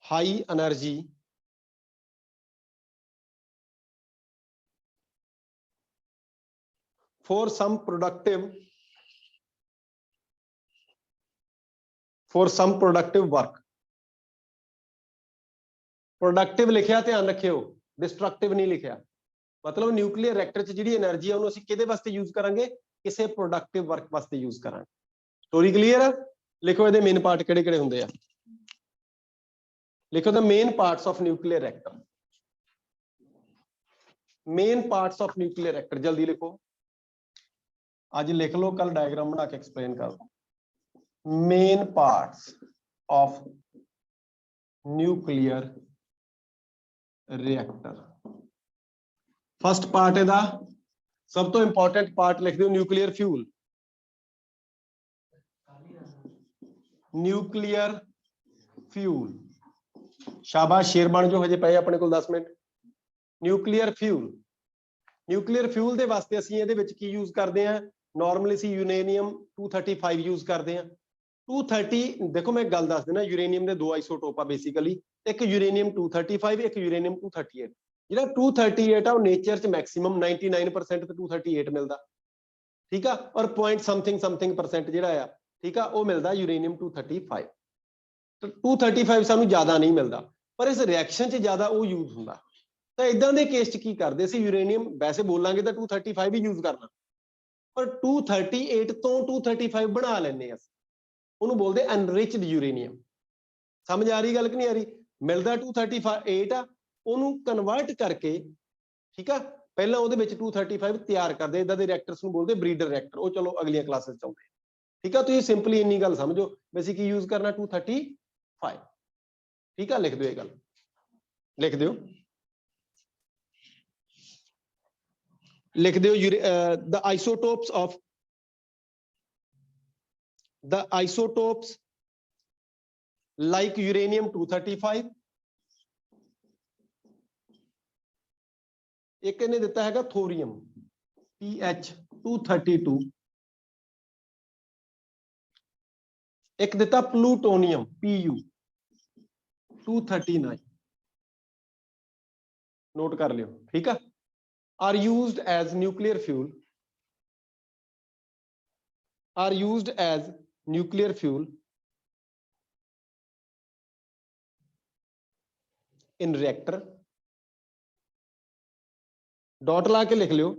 high energy for some productive work। Productive ਲਿਖਿਆ, ਧਿਆਨ ਰੱਖਿਓ, destructive ਨਹੀਂ ਲਿਖਿਆ। ਮਤਲਬ nuclear reactor 'ਚ ਜਿਹੜੀ energy ਆ ਉਹਨੂੰ ਅਸੀਂ ਕਿਹਦੇ ਵਾਸਤੇ ਯੂਜ਼ ਕਰਾਂਗੇ? ਕਿਸੇ ਪ੍ਰੋਡਕਟਿਵ ਵਰਕ ਵਾਸਤੇ ਯੂਜ਼ ਕਰਾਂਗੇ। ਸਟੋਰੀ ਕਲੀਅਰ ਆ? ਲਿਖੋ ਇਹਦੇ ਮੇਨ ਪਾਰਟ ਕਿਹੜੇ ਕਿਹੜੇ ਹੁੰਦੇ ਆ। ਲਿਖੋ the main parts of nuclear reactor। main parts of nuclear reactor ਜਲਦੀ ਲਿਖੋ, ਅੱਜ ਲਿਖ ਲਓ, ਕੱਲ ਡਾਇਗਰਾਮ ਬਣਾ ਕੇ ਐਕਸਪਲੇਨ ਕਰ ਦੋ। main parts of nuclear reactor। First part ਇਹਦਾ ਸਭ ਤੋਂ ਇੰਪੋਰਟੈਂਟ ਪਾਰਟ ਲਿਖ ਦਿਓ, ਨਿਊਕਲੀਅਰ ਫਿਊਲ। ਨਿਊਕਲੀਅਰ ਫਿਊਲ, ਸ਼ਾਬਾਸ਼, ਸ਼ੇਰ ਬਣ ਜਾਓ, ਹਜੇ ਪਏ ਆਪਣੇ ਕੋਲ 10 minute. Nuclear fuel, nuclear fuel ਦੇ ਵਾਸਤੇ ਅਸੀਂ ਇਹਦੇ ਵਿੱਚ ਕੀ ਯੂਜ਼ ਕਰਦੇ ਹਾਂ? ਨਾਰਮਲੀ ਅਸੀਂ ਯੂਰੇਨੀਅਮ 235 ਯੂਜ਼ ਕਰਦੇ ਹਾਂ। 230 ਦੇਖੋ ਮੈਂ ਇੱਕ ਗੱਲ ਦੱਸ ਦਿੰਦਾ, ਯੂਰੇਨੀਅਮ ਦੇ ਦੋ ਆਈਸੋਟੋਪ ਆ ਬੇਸਿਕਲੀ, ਇੱਕ ਯੂਰੇਨੀਅਮ 235 ਇੱਕ ਯੂਰੇਨੀਅਮ 238। ਜਿਹੜਾ 238 ਆ ਉਹ ਨੇਚਰ 'ਚ ਮੈਕਸਿਮਮ 99% ਤੇ 238 ਮਿਲਦਾ, ਠੀਕ ਆ, ਔਰ ਪੁਆਇੰਟ ਸਮਥਿੰਗ% ਜਿਹੜਾ ਆ, ਠੀਕ ਆ, ਉਹ ਮਿਲਦਾ ਯੂਰੇਨੀਅਮ 235। ਤਾਂ 235 ਸਾਨੂੰ ਜ਼ਿਆਦਾ ਨਹੀਂ ਮਿਲਦਾ, ਪਰ ਇਸ ਰਿਐਕਸ਼ਨ 'ਚ ਜ਼ਿਆਦਾ ਉਹ ਯੂਜ਼ ਹੁੰਦਾ। ਤਾਂ ਇਦਾਂ ਦੇ ਕੇਸ 'ਚ ਕੀ ਕਰਦੇ ਸੀ? ਯੂਰੇਨੀਅਮ ਵੈਸੇ ਬੋਲਾਂਗੇ ਤਾਂ 235 ਹੀ ਯੂਜ਼ ਕਰਨਾ, ਪਰ 238 ਤੋਂ 235 ਬਣਾ ਲੈਂਦੇ ਅਸੀਂ, ਉਹਨੂੰ ਬੋਲਦੇ ਅਨਰਿਚਡ ਯੂਰੇਨੀਅਮ। ਸਮਝ ਆ ਰਹੀ ਗੱਲ ਕਿ ਨਹੀਂ ਆ ਰਹੀ? ਮਿਲਦਾ 238 ਆ, ਉਹਨੂੰ ਕਨਵਰਟ ਕਰਕੇ, ਠੀਕ ਆ, ਪਹਿਲਾਂ ਉਹਦੇ ਵਿੱਚ 235 ਤਿਆਰ ਕਰਦੇ, ਇਦਾਂ ਦੇ ਰਿਐਕਟਰਸ ਨੂੰ ਬੋਲਦੇ ਬਰੀਡਰ ਰਿਐਕਟਰ। ਉਹ ਚਲੋ ਅਗਲੀਆਂ ਕਲਾਸਿਸ 'ਚ ਆਉਂਦੇ, ਠੀਕ ਆ। ਤੁਸੀਂ ਸਿੰਪਲੀ ਇੰਨੀ ਗੱਲ ਸਮਝੋ, ਵੈਸੇ ਕੀ ਯੂਜ਼ ਕਰਨਾ? 235, ਠੀਕ ਆ। ਲਿਖ ਦਿਓ, ਇਹ ਗੱਲ ਲਿਖ ਦਿਓ, ਲਿਖ ਦਿਓ। the isotopes like uranium 235, ਇੱਕ ਇਹਨੇ ਦਿੱਤਾ ਹੈਗਾ ਥੋਰੀਅਮ PH232, ਇੱਕ ਦਿੱਤਾ ਪਲੂਟੋਨੀਅਮ PU239, ਨੋਟ ਕਰ ਲਿਓ, ਠੀਕ ਆ। are used as nuclear fuel, are used as nuclear fuel in reactor। Dot ला के लिख लियो,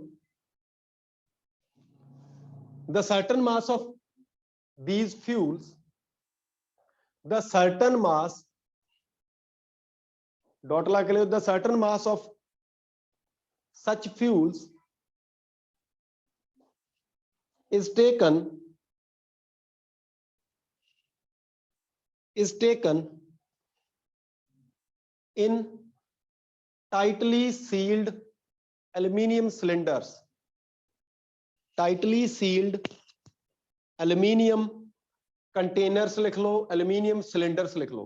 the certain mass of these fuels, the certain mass, dot ला के लियो, the certain mass of such fuels is taken in tightly sealed aluminium cylinders, tightly sealed aluminium containers लिख लो, aluminium cylinders लिख लो।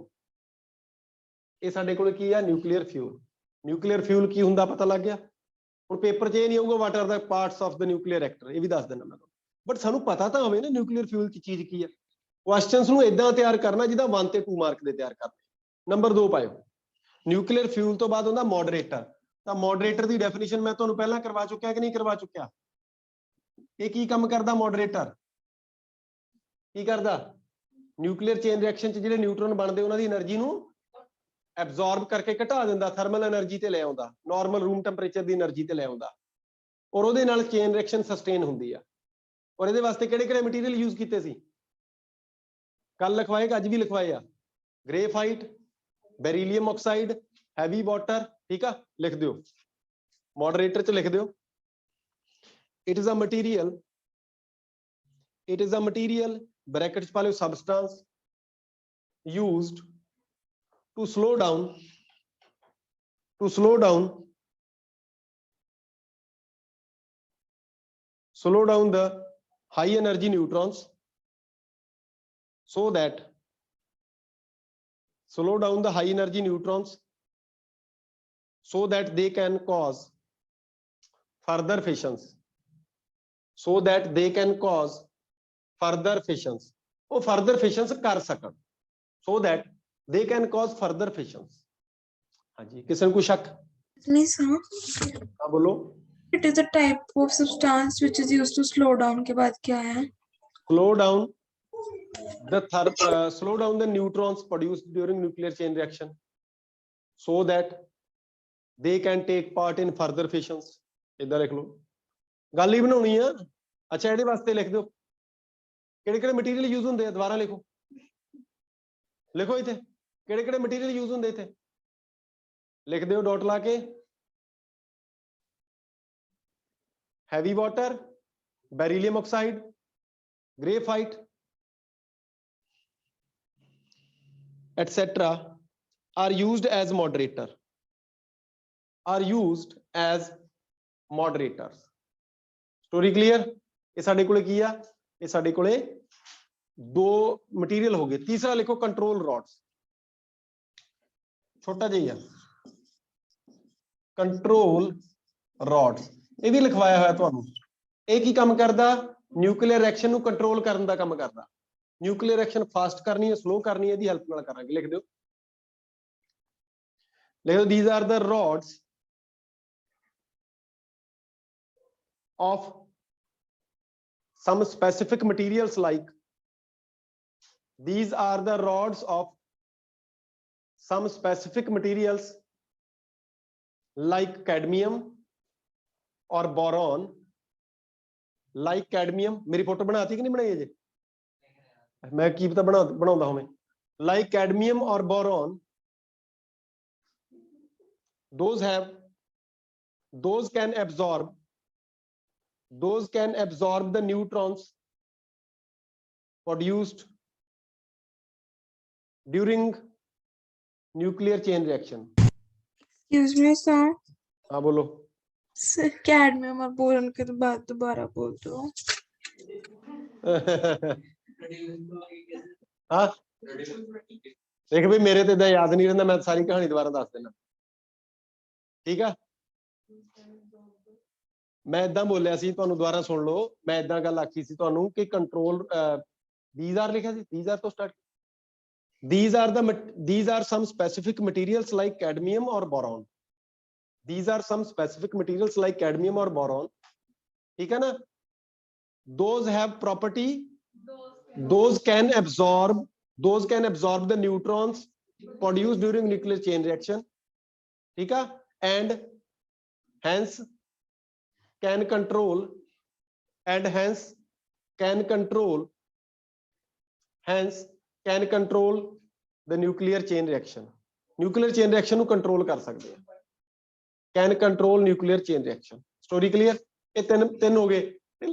ਇਹ ਸਾਡੇ ਕੋਲ ਕੀ ਆ? Nuclear fuel. ਨਿਊਕਲੀਅਰ ਫਿਊਲ ਕੀ ਹੁੰਦਾ ਪਤਾ ਲੱਗ ਗਿਆ? ਹੁਣ ਪੇਪਰ 'ਚ ਇਹ ਨਹੀਂ ਹੋਊਗਾ what are the parts of the nuclear reactor, ਇਹ ਵੀ ਦੱਸ ਦਿੰਦਾ ਮੈਂ ਤੁਹਾਨੂੰ, ਬਟ ਸਾਨੂੰ ਪਤਾ ਤਾਂ ਹੋਵੇ ਨਾ ਨਿਊਕਲੀਅਰ ਫਿਊਲ ਦੀ ਚੀਜ਼ ਕੀ ਆ। ਕੁਐਸਚਨਸ ਨੂੰ ਇਦਾਂ ਤਿਆਰ ਕਰਨਾ ਜਿਹਦਾ 1 ਤੇ 2 ਮਾਰਕ ਦੇ ਤਿਆਰ ਕਰਨੇ। ਨੰਬਰ 2 ਪਾਇਓ, ਨਿਊਕਲੀਅਰ ਫਿਊਲ ਤੋਂ ਬਾਅਦ ਹੁੰਦਾ ਮੋਡਰੇਟਰ। ਤਾਂ ਮੋਡਰੇਟਰ ਦੀ ਡੈਫੀਨੇਸ਼ਨ ਮੈਂ ਤੁਹਾਨੂੰ ਪਹਿਲਾਂ ਕਰਵਾ ਚੁੱਕਿਆ ਕਿ ਨਹੀਂ ਕਰਵਾ ਚੁੱਕਿਆ? ਇਹ ਕੀ ਕੰਮ ਕਰਦਾ? ਮੋਡਰੇਟਰ ਕੀ ਕਰਦਾ? ਨਿਊਕਲੀਅਰ ਚੇਨ ਰਿਐਕਸ਼ਨ 'ਚ ਜਿਹੜੇ ਨਿਊਟਰੋਨ ਬਣਦੇ ਉਹਨਾਂ ਦੀ એનર્ਜੀ ਨੂੰ ਐਬਜ਼ੌਰਬ ਕਰਕੇ ਘਟਾ ਦਿੰਦਾ, ਥਰਮਲ એનર્ਜੀ ਤੇ ਲੈ ਆਉਂਦਾ, ਨਾਰਮਲ ਰੂਮ ਟੈਂਪਰੇਚਰ ਦੀ એનર્ਜੀ ਤੇ ਲੈ ਆਉਂਦਾ, ਔਰ ਉਹਦੇ ਨਾਲ ਚੇਨ ਰਿਐਕਸ਼ਨ ਸਸਟੇਨ ਹੁੰਦੀ ਆ। ਔਰ ਇਹਦੇ ਵਾਸਤੇ ਕਿਹੜੇ ਕਿਹੜੇ ਮਟੀਰੀਅਲ ਯੂਜ਼ ਕੀਤੇ ਸੀ? ਕੱਲ ਲਿਖਵਾਏ ਕਿ ਅੱਜ ਵੀ ਲਿਖਵਾਏ ਆ? ਗ੍ਰੇਫਾਈਟ, ਬੈਰੀਲੀਅਮ ਆਕਸਾਈਡ, ਹੈਵੀ ਵਾਟਰ, ਠੀਕ ਆ। ਲਿਖ ਦਿਓ, ਮੋਡਰੇਟਰ 'ਚ ਲਿਖ ਦਿਓ, it is a material bracket 'ਚ ਪਾ ਲਿਓ, substance used to slow down the high energy neutrons so that they can cause further fissions, ਉਹ further fissions ਕਰ ਸਕਣ, so that they can cause further fissions। ਹਾਂਜੀ, ਕਿਸੇ ਨੂੰ ਕੋਈ ਸ਼ੱਕ? नहीं sir, हाँ बोलो। it is a type of substance which is used to slow down के बाद क्या है? slow down the neutrons produced during nuclear chain reaction so that they can take part in further fissions। ਇਦਾਂ ਲਿਖ ਲਓ, ਗੱਲ ਹੀ ਬਣਾਉਣੀ ਆ। ਅੱਛਾ, ਇਹਦੇ ਵਾਸਤੇ ਲਿਖ ਦਿਓ ਕਿਹੜੇ ਕਿਹੜੇ ਮਟੀਰੀਅਲ ਯੂਜ਼ ਹੁੰਦੇ ਆ, ਦੁਬਾਰਾ ਲਿਖੋ, ਲਿਖੋ ਇੱਥੇ ਕਿਹੜੇ ਕਿਹੜੇ ਮਟੀਰੀਅਲ ਯੂਜ਼ ਹੁੰਦੇ ਇੱਥੇ, ਲਿਖ ਦਿਓ ਡਾਟ ਲਾ ਕੇ। Heavy water, beryllium oxide, graphite etc are used as moderators। Story clear? ਇਹ ਸਾਡੇ ਕੋਲੇ ਕੀ ਆ? ਇਹ ਸਾਡੇ ਕੋਲੇ ਦੋ ਮਟੀਰੀਅਲ ਹੋ ਗਏ। ਤੀਸਰਾ ਲਿਖੋ ਕੰਟਰੋਲ ਰੋਡਸ, ਛੋਟਾ ਜਿਹਾ ਕੰਟਰੋਲ ਰੋਡਸ। ਇਹ ਵੀ ਲਿਖਵਾਇਆ ਹੋਇਆ ਤੁਹਾਨੂੰ। ਇਹ ਕੀ ਕੰਮ ਕਰਦਾ? ਨਿਊਕਲੀਅਰ ਰਿਐਕਸ਼ਨ ਨੂੰ ਕੰਟਰੋਲ ਕਰਨ ਦਾ ਕੰਮ ਕਰਦਾ। ਨਿਊਕਲੀਅਰ ਰਿਐਕਸ਼ਨ ਫਾਸਟ ਕਰਨੀ ਹੈ, ਸਲੋ ਕਰਨੀ ਹੈ, ਇਹਦੀ ਹੈਲਪ ਨਾਲ ਕਰਾਂਗੇ। ਲਿਖ ਦਿਓ, ਲਿਖ ਦਿਓ, these are the rods of some specific materials like, these are the rods of some specific materials like cadmium or boron, like cadmium। मेरी फोटो बनाती कि नहीं बनाई है जी? मैं की पता बनाऊंगा हमें। like cadmium or boron, those can absorb the neutrons produced during nuclear chain reaction। Excuse me, sir. हाँ बोलो। Sir, cadmium और बोरॉन के बाद दोबारा बोल दो। हाँ देख भाई, मेरे तो इदा याद नहीं रहता, मैं सारी कहानी दोबारा दस देना, ठीक है? मैं इदा बोलिया सी, तुहानू दोबारा सुन लो। मैं इदा गल आखी सी तुहानू कि कंट्रोल, these are लिखा सी, these are तो start, these are some specific materials like cadmium or boron, these are some specific materials like cadmium or boron, ठीक है ना? those have property, those can absorb the neutrons produced during nuclear chain reaction, ठीक है? and hence can control the nuclear chain reaction। nuclear chain reaction ਨੂੰ control ਕਰ ਸਕਦੇ ਆ, can control nuclear chain reaction। story clear? ਇਹ ਤਿੰਨ ਹੋ ਗਏ,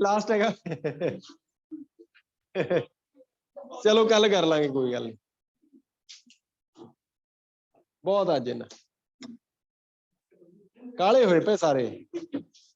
ਲਾਸਟ ਹੈਗਾ ਚਲੋ ਕੱਲ ਕਰ ਲਾਂਗੇ, ਕੋਈ ਗੱਲ ਨਹੀਂ, ਬਹੁਤ ਅੱਜ ਇਹਨਾਂ ਕਾਲੇ ਹੋਏ ਪਏ ਸਾਰੇ।